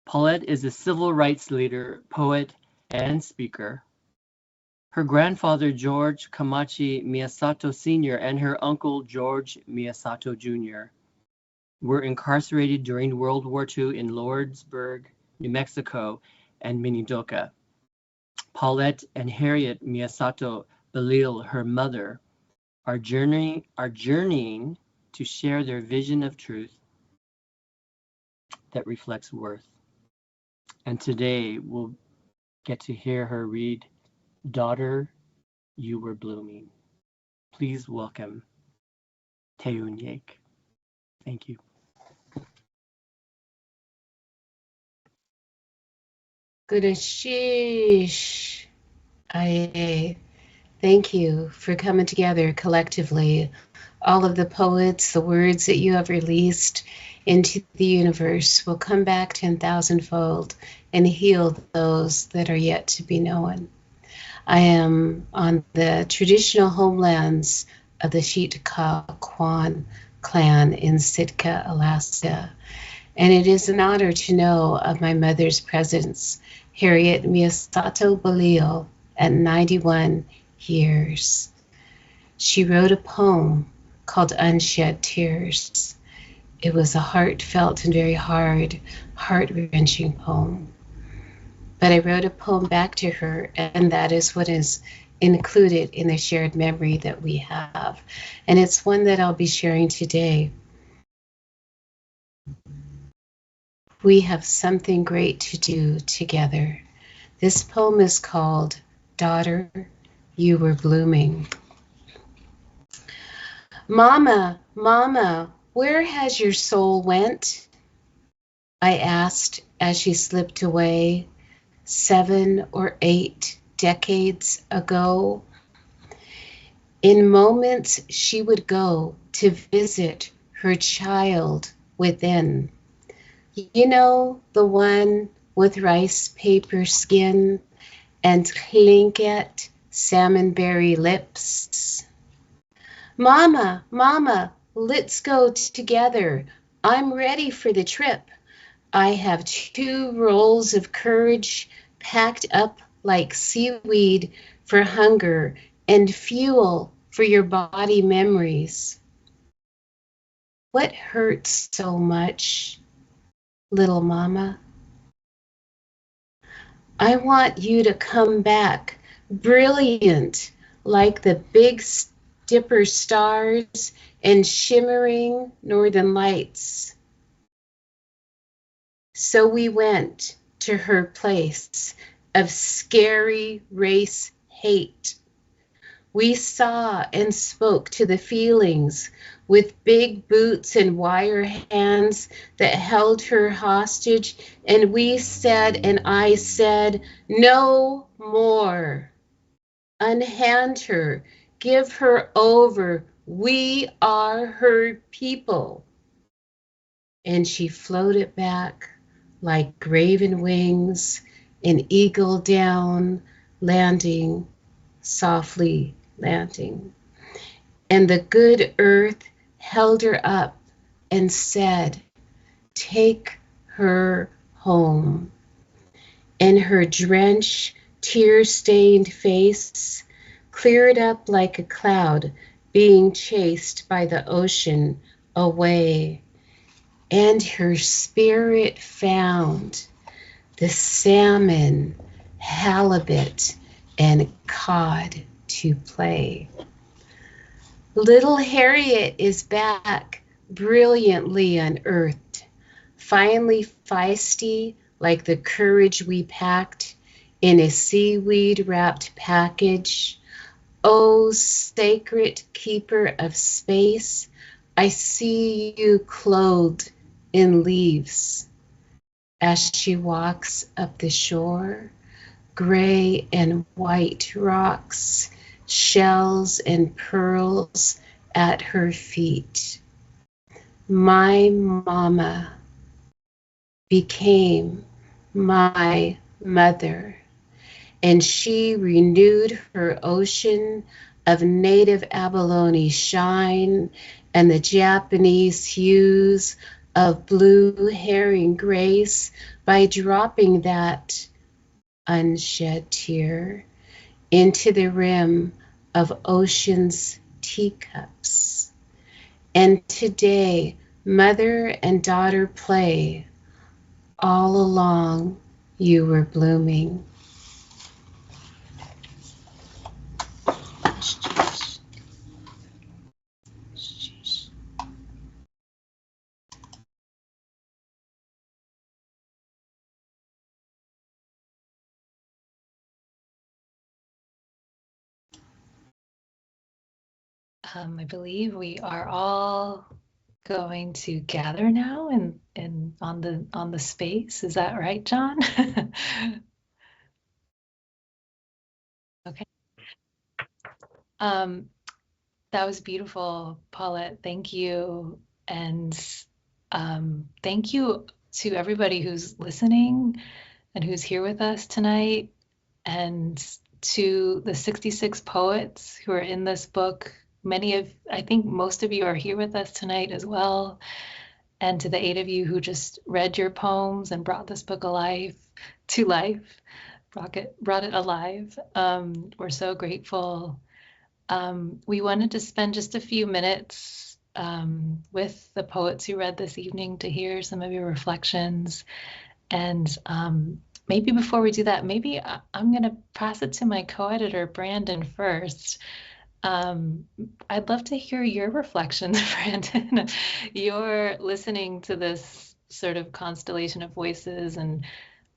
Paulette is a civil rights leader, poet, and speaker. Her grandfather, George Kamachi Miyasato Sr., and her uncle, George Miyasato Jr., were incarcerated during World War II in Lordsburg, New Mexico, and Minidoka. Paulette and Harriet Miyasato Belil, her mother, are journeying to share their vision of truth that reflects worth. And today we'll get to hear her read Daughter, You Were Blooming. Please welcome Tkl Un Yeik. Thank you. Good ashish. I thank you for coming together collectively. All of the poets, the words that you have released into the universe will come back 10,000-fold and heal those that are yet to be known. I am on the traditional homelands of the Tkl clan in Sitka, Alaska. And it is an honor to know of my mother's presence, Harriet Miyasato Belil, at 91 years. She wrote a poem called Unshed Tears. It was a heartfelt and very hard, heart-wrenching poem. But I wrote a poem back to her, and that is what is included in the shared memory that we have. And it's one that I'll be sharing today. We have something great to do together. This poem is called Daughter, You Were Blooming. Mama, Mama, where has your soul went? I asked as she slipped away 7 or 8 decades ago. In moments she would go to visit her child within. You know, the one with rice paper skin and Tlingit salmonberry lips. Mama, Mama, let's go together. I'm ready for the trip. I have 2 rolls of courage packed up like seaweed for hunger and fuel for your body memories. What hurts so much, little mama? I want you to come back brilliant like the big dipper stars and shimmering northern lights. So we went to her place of scary race hate. We saw and spoke to the feelings with big boots and wire hands that held her hostage, and we said, and I said, no more. Unhand her, give her over. We are her people. And she floated back like graven wings, an eagle down, landing, softly landing. And the good earth held her up and said, take her home. And her drenched, tear-stained face cleared up like a cloud being chased by the ocean away. And her spirit found the salmon, halibut, and cod to play. Little Harriet is back, brilliantly unearthed, finally feisty like the courage we packed in a seaweed-wrapped package. Oh, sacred keeper of space, I see you clothed in leaves. As she walks up the shore, gray and white rocks, shells and pearls at her feet. My mama became my mother, and she renewed her ocean of native abalone shine and the Japanese hues of blue herring grace by dropping that unshed tear into the rim of ocean's teacups. And today, mother and daughter play. All along, you were blooming. I believe we are all going to gather now and on the space. Is that right, John? Okay. That was beautiful, Paulette. Thank you. And thank you to everybody who's listening and who's here with us tonight, and to the 66 poets who are in this book. I think most of you are here with us tonight as well. And to the 8 of you who just read your poems and brought this book to life, brought it alive. We're so grateful. We wanted to spend just a few minutes with the poets who read this evening to hear some of your reflections. And maybe before we do that, maybe I'm going to pass it to my co-editor, Brandon, first. I'd love to hear your reflections, Brandon. You're listening to this sort of constellation of voices and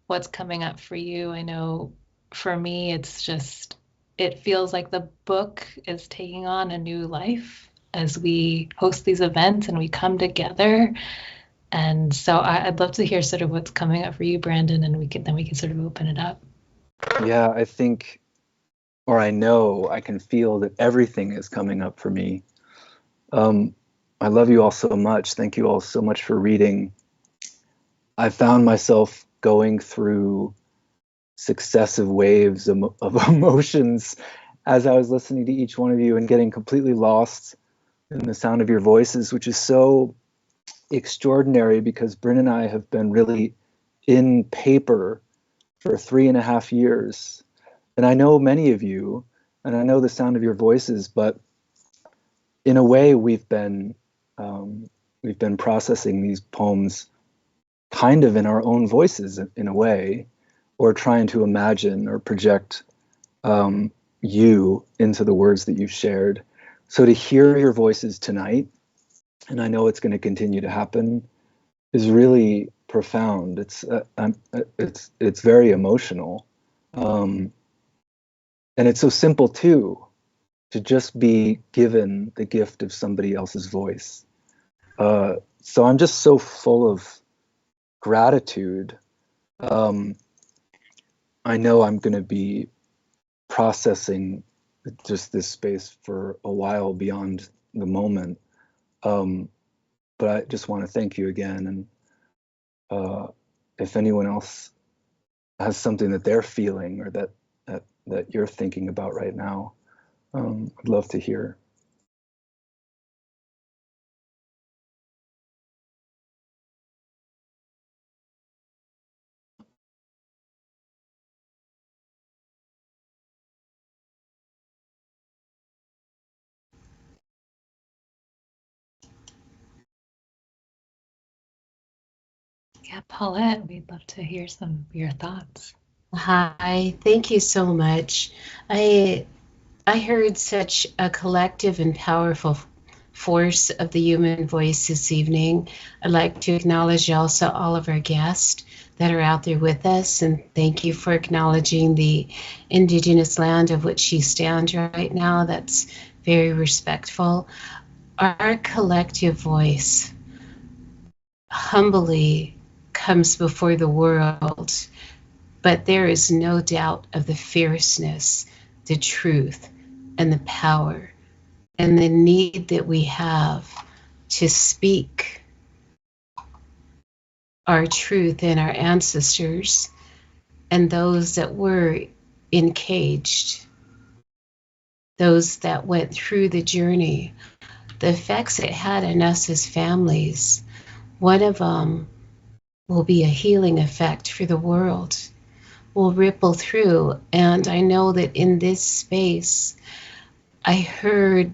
what's coming up for you. I know for me, it feels like the book is taking on a new life as we host these events and we come together. And so I'd love to hear sort of what's coming up for you, Brandon, and we can sort of open it up. Yeah, I think, or I know, I can feel that everything is coming up for me. I love you all so much. Thank you all so much for reading. I found myself going through successive waves of emotions as I was listening to each one of you and getting completely lost in the sound of your voices, which is so extraordinary because Brynn and I have been really in paper for 3.5 years. And I know many of you, and I know the sound of your voices, but in a way we've been processing these poems kind of in our own voices in a way, or trying to imagine or project you into the words that you've shared. So to hear your voices tonight, and I know it's going to continue to happen, is really profound. It's very emotional, and it's so simple too, to just be given the gift of somebody else's voice. So I'm just so full of gratitude. I know I'm going to be processing just this space for a while beyond the moment. But I just want to thank you again. And if anyone else has something that they're feeling or that you're thinking about right now, I'd love to hear. Yeah, Paulette, we'd love to hear some of your thoughts. Hi, thank you so much. I heard such a collective and powerful force of the human voice this evening. I'd like to acknowledge also all of our guests that are out there with us, and thank you for acknowledging the indigenous land of which you stand right now. That's very respectful. Our collective voice humbly comes before the world, but there is no doubt of the fierceness, the truth, and the power, and the need that we have to speak our truth and our ancestors and those that were encaged, those that went through the journey, the effects it had on us as families. One of them will be a healing effect for the world, will ripple through. And I know that in this space, I heard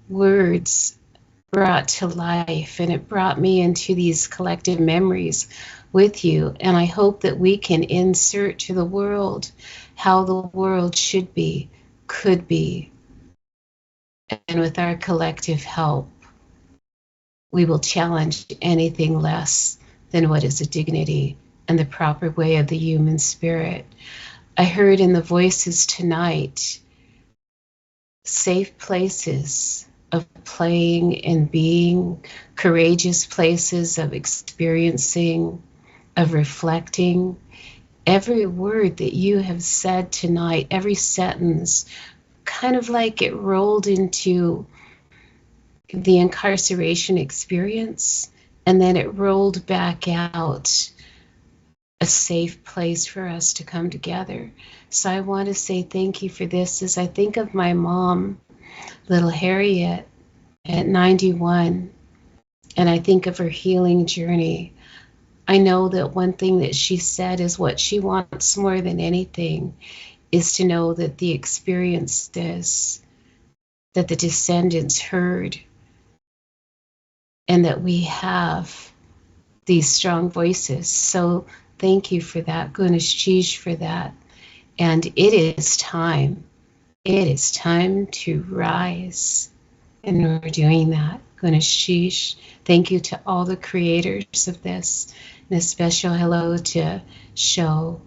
words brought to life, and it brought me into these collective memories with you. And I hope that we can insert to the world how the world should be, could be. And with our collective help, we will challenge anything less than what is a dignity and the proper way of the human spirit. I heard in the voices tonight safe places of playing and being, courageous places of experiencing, of reflecting. Every word that you have said tonight, every sentence, kind of like it rolled into the incarceration experience, and then it rolled back out, a safe place for us to come together. So I want to say thank you for this as I think of my mom, little Harriet, at 91, and I think of her healing journey. I know that one thing that she said is what she wants more than anything is to know that the experiences that the descendants heard, and that we have these strong voices. So thank you for that, Guneshish, for that. And it is time. It is time to rise. And we're doing that. Guneshish, thank you to all the creators of this. And a special hello to Sho,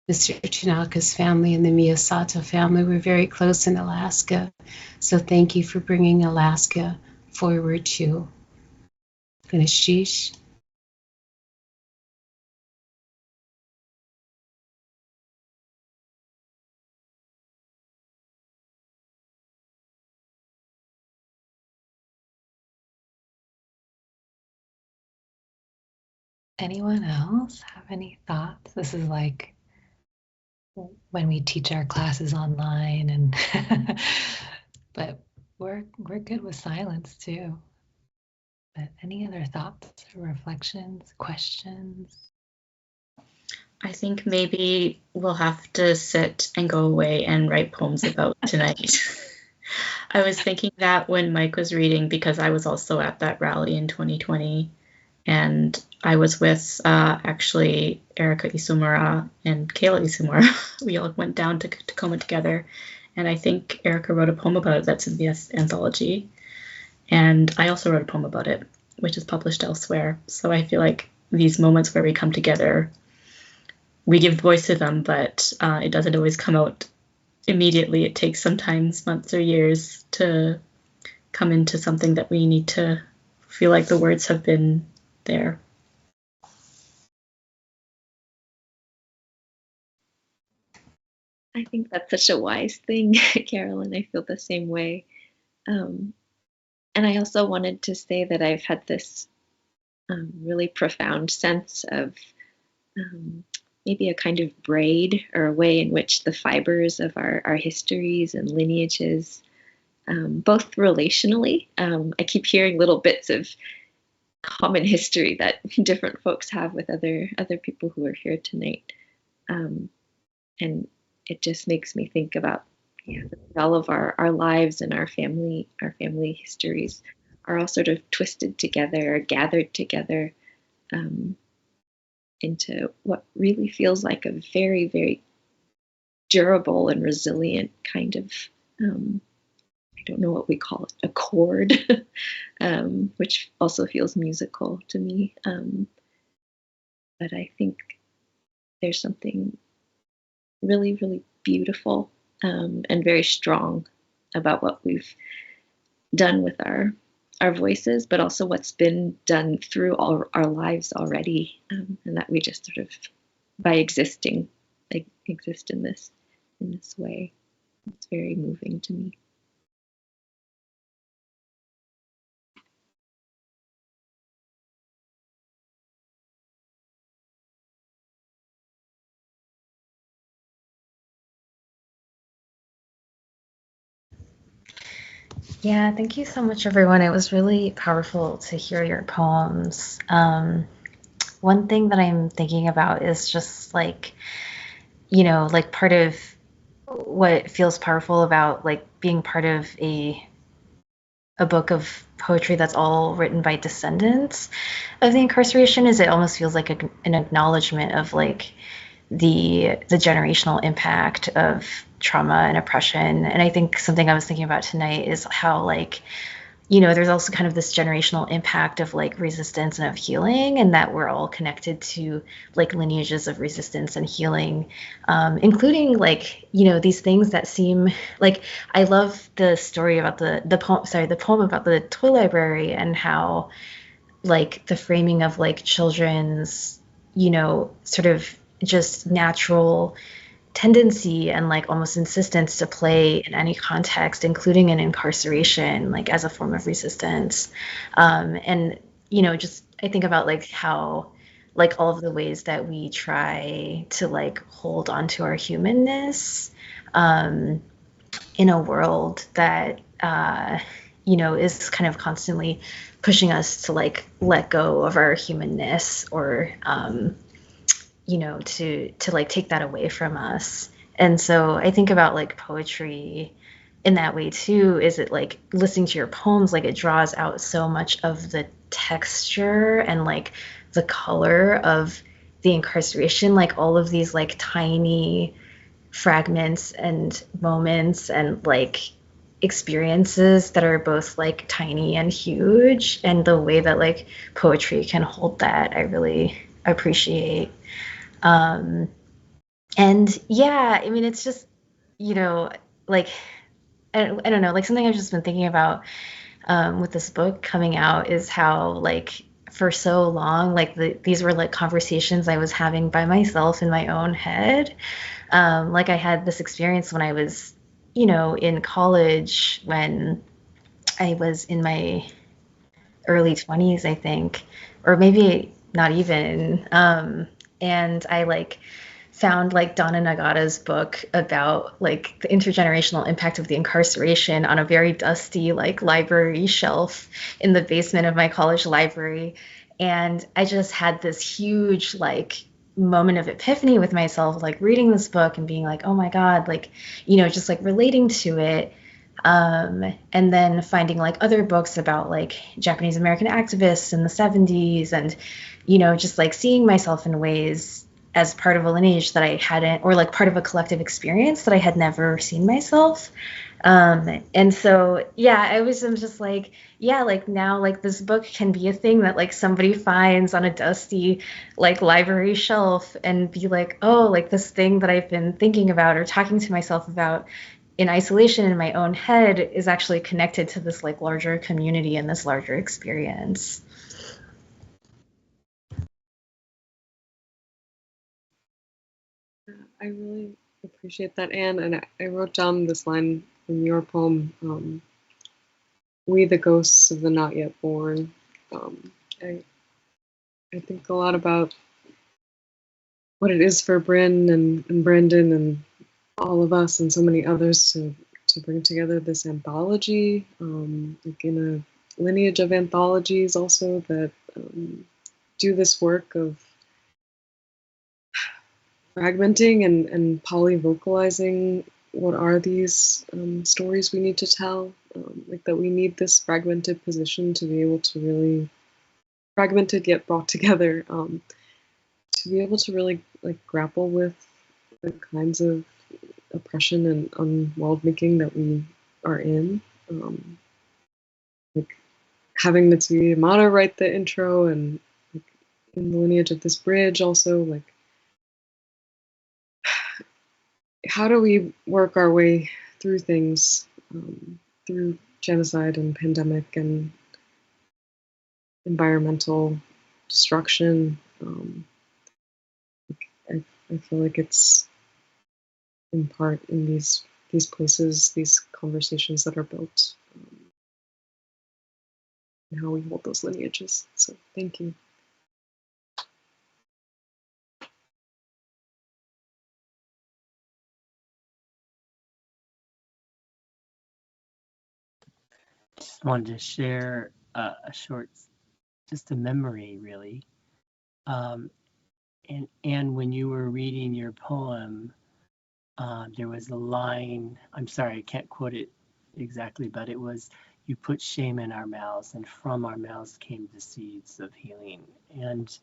Mr. Tanaka's family, and the Miyasato family. We're very close in Alaska. So thank you for bringing Alaska forward too. Guneshish. Anyone else have any thoughts? This is like when we teach our classes online, and but we're good with silence too. But any other thoughts or reflections, questions? I think maybe we'll have to sit and go away and write poems about tonight. I was thinking that when Mike was reading, because I was also at that rally in 2020, and I was with actually Erica Isumura and Kayla Isumura. We all went down to Tacoma together, and I think Erica wrote a poem about it that's in the anthology, and I also wrote a poem about it, which is published elsewhere. So I feel like these moments where we come together, we give voice to them, but it doesn't always come out immediately. It takes sometimes months or years to come into something that we need to feel like the words have been there. I think that's such a wise thing, Carolyn. I feel the same way. And I also wanted to say that I've had this really profound sense of maybe a kind of braid, or a way in which the fibers of our histories and lineages, both relationally, I keep hearing little bits of common history that different folks have with other people who are here tonight. And it just makes me think about all of our lives and our family histories are all sort of twisted together, or gathered together into what really feels like a very, very durable and resilient kind of, I don't know what we call it, a chord, which also feels musical to me. But I think there's something really, really beautiful and very strong about what we've done with our voices, but also what's been done through all our lives already, and that we just sort of, by existing, exist in this way. It's very moving to me. Yeah, thank you so much, everyone. It was really powerful to hear your poems. One thing that I'm thinking about is just like, like part of what feels powerful about like being part of a book of poetry that's all written by descendants of the incarceration is it almost feels like an acknowledgement of like the generational impact of trauma and oppression. And I think something I was thinking about tonight is how like, there's also kind of this generational impact of like resistance and of healing, and that we're all connected to like lineages of resistance and healing, including like, these things that seem like, I love the story about the poem about the toy library, and how like the framing of like children's, sort of just natural tendency and like almost insistence to play in any context, including in incarceration, like as a form of resistance. And just I think about like how like all of the ways that we try to like hold onto our humanness in a world that is kind of constantly pushing us to like let go of our humanness, or to like take that away from us. And so I think about like poetry in that way too. Is it like listening to your poems, like it draws out so much of the texture and like the color of the incarceration, like all of these like tiny fragments and moments and like experiences that are both like tiny and huge, and the way that like poetry can hold that, I really appreciate. And yeah, I mean, it's just, like, I don't know, like something I've just been thinking about with this book coming out is how, like, for so long, like, these were like conversations I was having by myself in my own head. Like, I had this experience when I was, in college, when I was in my early 20s, I think, or maybe not even. And I like found like Donna Nagata's book about like the intergenerational impact of the incarceration on a very dusty like library shelf in the basement of my college library. And I just had this huge like moment of epiphany with myself, like reading this book and being like, oh my God, like, you know, just like relating to it. And then finding like other books about like Japanese American activists in the 70s and, you know, just like seeing myself in ways as part of a lineage that I hadn't, or like part of a collective experience that I had never seen myself. And so, yeah, I was just like, yeah, like now, like this book can be a thing that like somebody finds on a dusty like library shelf and be like, oh, like this thing that I've been thinking about or talking to myself about in isolation in my own head is actually connected to this like larger community and this larger experience. I really appreciate that, Anne. And I wrote down this line from your poem, "We the ghosts of the not yet born." I think a lot about what it is for Brynn and Brendan and all of us and so many others to bring together this anthology, like in a lineage of anthologies also that do this work of fragmenting and polyvocalizing what are these stories we need to tell, like that we need this fragmented position to be able to really, fragmented yet brought together, to be able to really like grapple with the kinds of oppression and unworld making that we are in. Like having Mitsuye Yamada write the intro and like, in the lineage of this bridge also, like how do we work our way through things, through genocide and pandemic and environmental destruction? I feel like it's in part in these places, these conversations that are built, and how we hold those lineages. So thank you. Just wanted to share a short, just a memory really. And when you were reading your poem, there was a line, I'm sorry, I can't quote it exactly, but it was, you put shame in our mouths and from our mouths came the seeds of healing. And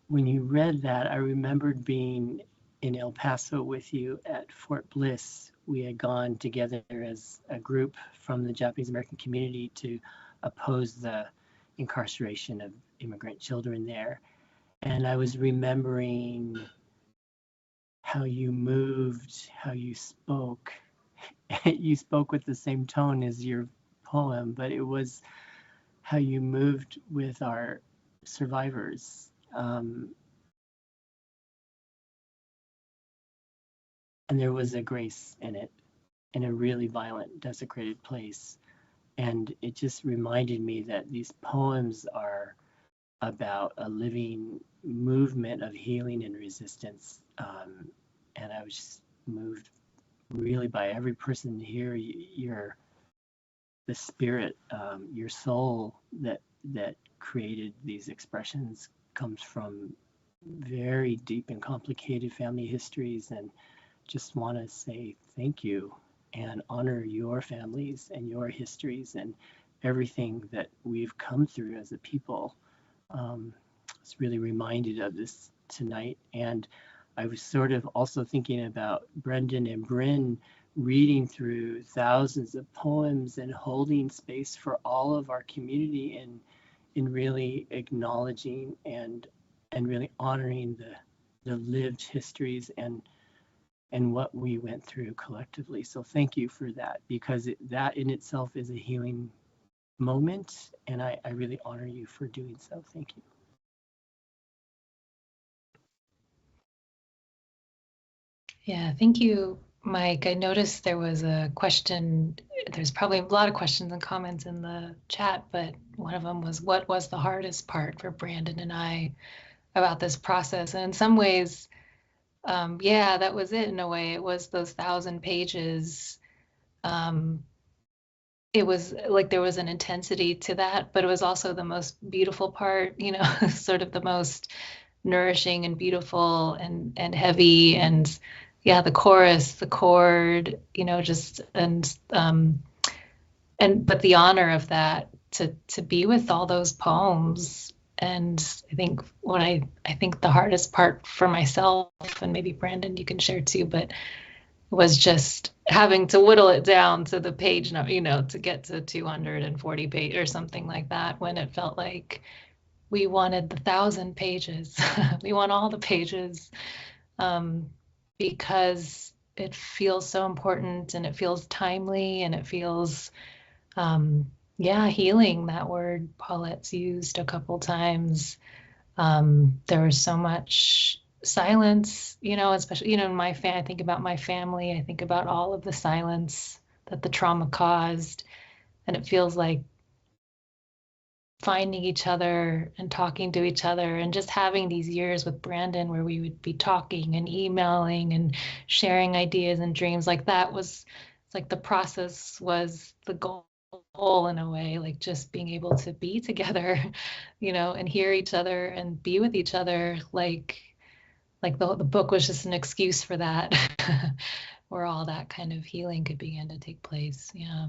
when you read that, I remembered being in El Paso with you at Fort Bliss. We had gone together as a group from the Japanese American community to oppose the incarceration of immigrant children there. And I was remembering how you moved, how you spoke. You spoke with the same tone as your poem, but it was how you moved with our survivors. And there was a grace in it, in a really violent, desecrated place. And it just reminded me that these poems are about a living movement of healing and resistance. And I was just moved really by every person here. The spirit, your soul that created these expressions comes from very deep and complicated family histories, and just want to say thank you and honor your families and your histories and everything that we've come through as a people. I was really reminded of this tonight, and I was sort of also thinking about Brendan and Brynn reading through thousands of poems and holding space for all of our community in really acknowledging and really honoring the lived histories and what we went through collectively. So thank you for that, because that in itself is a healing moment, and I really honor you for doing so. Thank you. Yeah, thank you, Mike. I noticed there was a question. There's probably a lot of questions and comments in the chat, but one of them was, what was the hardest part for Brandon and I? about this process. And in some ways, yeah, that was it in a way. It was those 1,000 pages. It was like there was an intensity to that, but it was also the most beautiful part, you know, sort of the most nourishing and beautiful and heavy. And yeah, the chorus, the chord, you know, just but the honor of that to be with all those poems. And I think I think the hardest part for myself, and maybe Brandon, you can share too, but was just having to whittle it down to the page number, you know, to get to 240 pages or something like that, when it felt like we wanted the 1,000 pages. We want all the pages, because it feels so important and it feels timely and it feels, yeah, healing, that word Paulette's used a couple times. There was so much silence, you know, especially, you know, in I think about my family, I think about all of the silence that the trauma caused. And it feels like finding each other and talking to each other and just having these years with Brandon where we would be talking and emailing and sharing ideas and dreams, like that was, it's like the process was the goal in a way, like just being able to be together, you know, and hear each other and be with each other, like the book was just an excuse for that, where all that kind of healing could begin to take place. Yeah.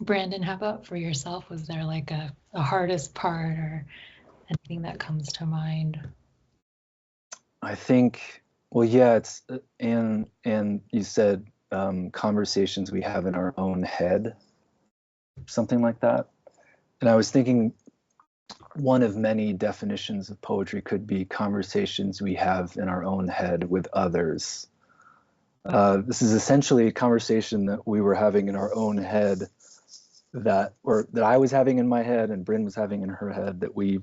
Brandon, how about for yourself? Was there like a hardest part or anything that comes to mind? I think, well, yeah, it's and you said conversations we have in our own head, something like that. And I was thinking one of many definitions of poetry could be conversations we have in our own head with others. This is essentially a conversation that we were having in our own head, that I was having in my head and Brynn was having in her head, that we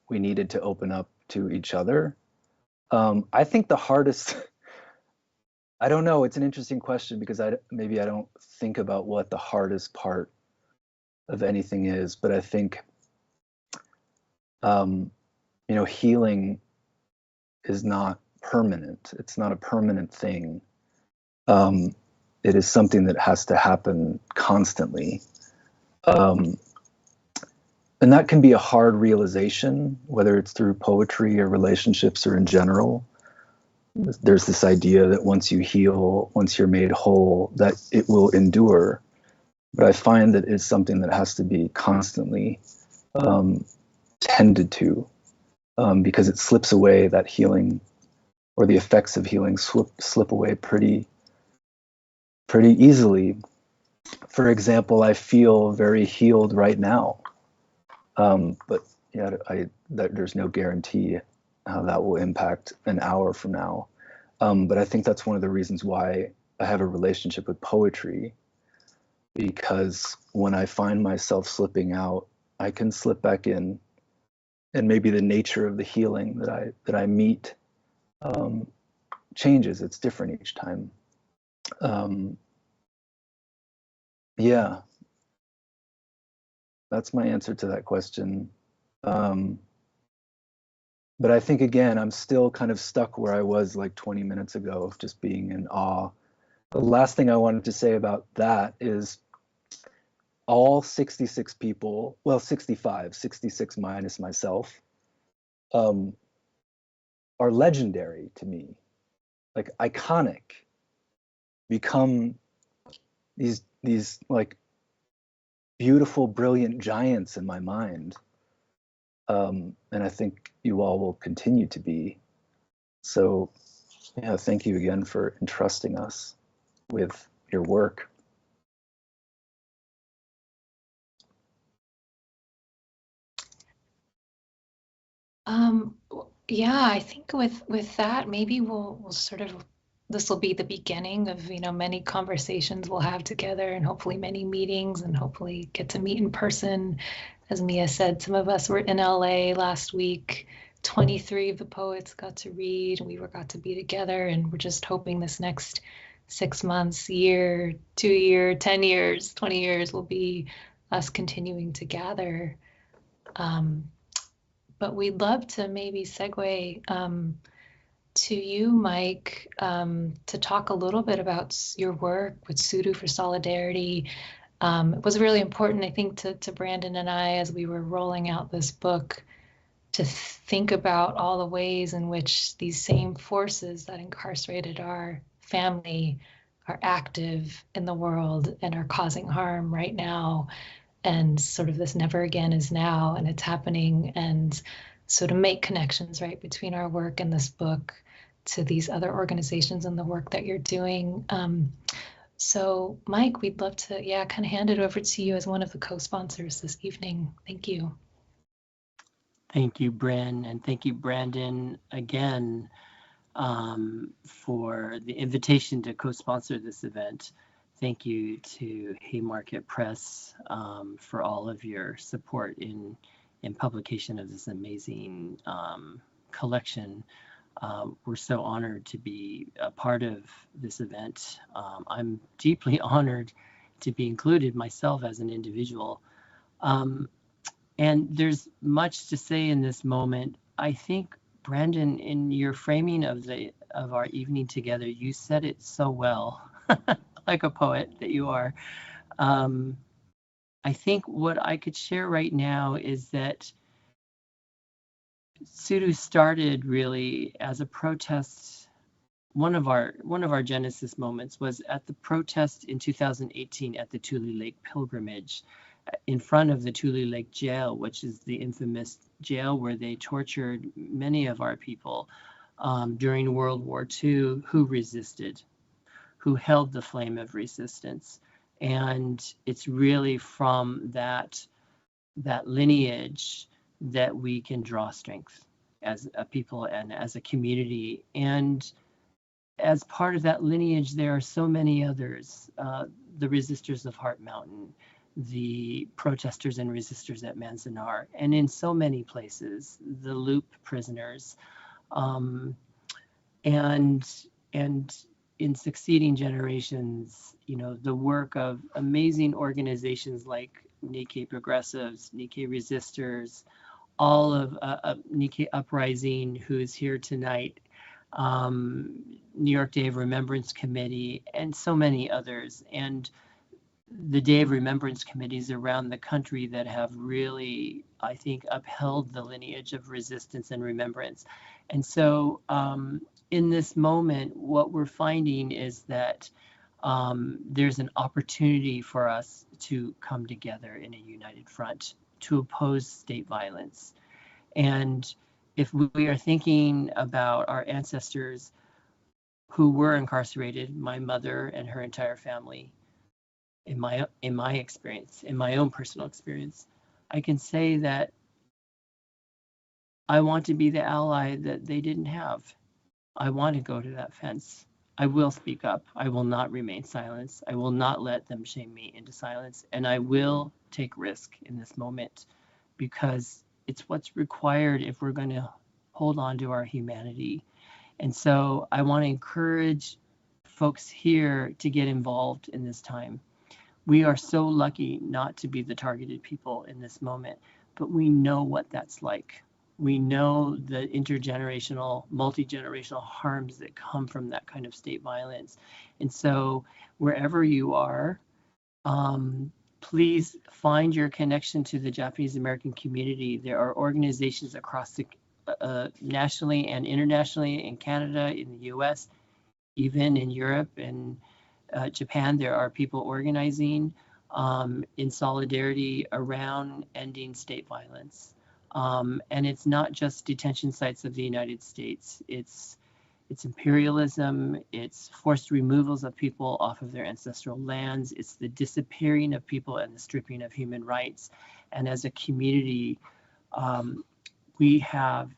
needed to open up to each other. I think the hardest, I don't know, it's an interesting question, because maybe I don't think about what the hardest part of anything is, but I think, you know, healing is not permanent. It's not a permanent thing. It is something that has to happen constantly. And that can be a hard realization, whether it's through poetry or relationships or in general. There's this idea that once you heal, once you're made whole, that it will endure. But I find that it's something that has to be constantly tended to, because it slips away, that healing or the effects of healing slip away pretty easily. For example, I feel very healed right now, but yeah, there's no guarantee how that will impact an hour from now. But I think that's one of the reasons why I have a relationship with poetry, because when I find myself slipping out, I can slip back in, and maybe the nature of the healing that I meet changes. It's different each time. Yeah, that's my answer to that question. But I think, again, I'm still kind of stuck where I was like 20 minutes ago, of just being in awe. The last thing I wanted to say about that is all 66 people, well, 66 minus myself, are legendary to me, like iconic, become these like beautiful, brilliant giants in my mind. And I think you all will continue to be. So yeah, thank you again for entrusting us with your work. Yeah, I think with that, maybe we'll sort of, this will be the beginning of, you know, many conversations we'll have together, and hopefully many meetings, and hopefully get to meet in person. As Mia said, some of us were in LA last week. 23 of the poets got to read, and we got to be together, and we're just hoping this next 6 months, year, 2 year, 10 years, 20 years will be us continuing to gather. But we'd love to maybe segue to you, Mike, to talk a little bit about your work with Sudo for Solidarity. It was really important, I think, to Brandon and I, as we were rolling out this book, to think about all the ways in which these same forces that incarcerated our family are active in the world and are causing harm right now. And sort of this never again is now, and it's happening. And so to make connections, right, between our work and this book to these other organizations and the work that you're doing. So Mike, we'd love to, kind of hand it over to you as one of the co-sponsors this evening. Thank you. Thank you, Brynn, and thank you, Brandon, again, for the invitation to co-sponsor this event. Thank you to Haymarket Press for all of your support in publication of this amazing collection. We're so honored to be a part of this event. I'm deeply honored to be included myself as an individual. And there's much to say in this moment. I think, Brandon, in your framing of our evening together, you said it so well, like a poet that you are. I think what I could share right now is that Sudo started really as a protest. One of our genesis moments was at the protest in 2018 at the Tule Lake pilgrimage, in front of the Tule Lake jail, which is the infamous jail where they tortured many of our people during World War II who resisted, who held the flame of resistance. And it's really from that lineage that we can draw strength as a people and as a community. And as part of that lineage, there are so many others, the resistors of Heart Mountain, the protesters and resistors at Manzanar, and in so many places, the Loop prisoners, and in succeeding generations, the work of amazing organizations like Nikkei Progressives, Nikkei Resistors, all of Nikkei Uprising, who is here tonight, New York Day of Remembrance Committee, and so many others. And the Day of Remembrance committees around the country that have really, I think, upheld the lineage of resistance and remembrance. And so in this moment, what we're finding is that there's an opportunity for us to come together in a united front to oppose state violence. And if we are thinking about our ancestors who were incarcerated, my mother and her entire family, in my experience, in my own personal experience, I can say that I want to be the ally that they didn't have. I want to go to that fence. I will speak up. I will not remain silent. I will not let them shame me into silence. And I will take risk in this moment because it's what's required if we're going to hold on to our humanity. And so I want to encourage folks here to get involved in this time. We are so lucky not to be the targeted people in this moment, but we know what that's like. We know the intergenerational, multi-generational harms that come from that kind of state violence. And so wherever you are, please find your connection to the Japanese American community. There are organizations across the nationally and internationally, in Canada, in the US, even in Europe and Japan. There are people organizing in solidarity around ending state violence. And it's not just detention sites of the United States. It's imperialism, it's forced removals of people off of their ancestral lands, it's the disappearing of people and the stripping of human rights. And as a community, we have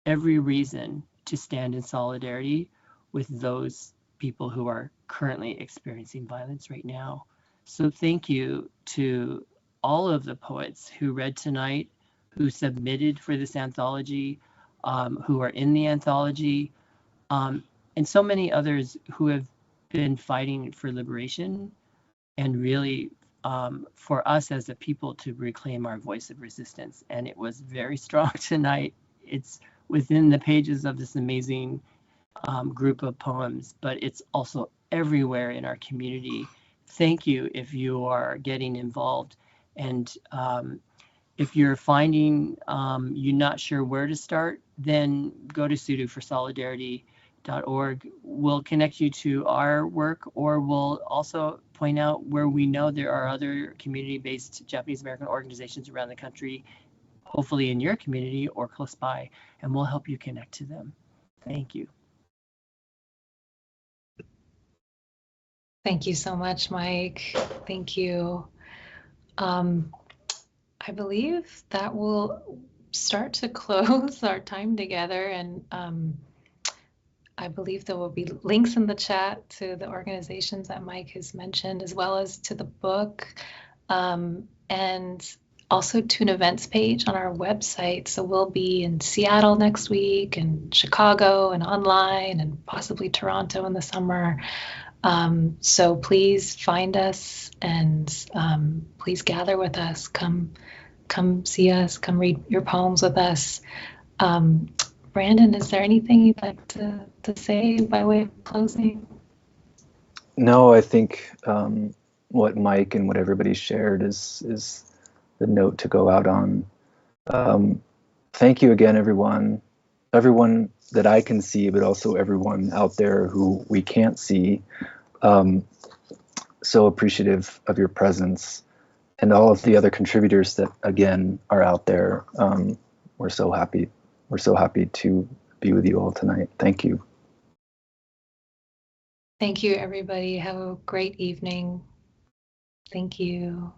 every reason to stand in solidarity with those people who are currently experiencing violence right now. So thank you to all of the poets who read tonight, who submitted for this anthology, who are in the anthology, and so many others who have been fighting for liberation and really for us as a people to reclaim our voice of resistance. And it was very strong tonight. It's within the pages of this amazing group of poems, but it's also everywhere in our community. Thank you if you are getting involved. And if you're finding you're not sure where to start, then go to sudoforsolidarity.org. We'll connect you to our work, or we'll also point out where we know there are other community-based Japanese American organizations around the country, hopefully in your community or close by, and we'll help you connect to them. Thank you. Thank you so much, Mike. Thank you. I believe that will start to close our time together, and I believe there will be links in the chat to the organizations that Mike has mentioned, as well as to the book, and also to an events page on our website. So we'll be in Seattle next week, and Chicago, and online, and possibly Toronto in the summer. So please find us, and please gather with us. Come see us. Come read your poems with us. Brandon, is there anything you'd like to say by way of closing? No, I think what Mike and what everybody shared is the note to go out on. Thank you again, everyone that I can see, but also everyone out there who we can't see. So appreciative of your presence, and all of the other contributors that, again, are out there. We're so happy to be with you all tonight. Thank you. Thank you, everybody. Have a great evening. Thank you.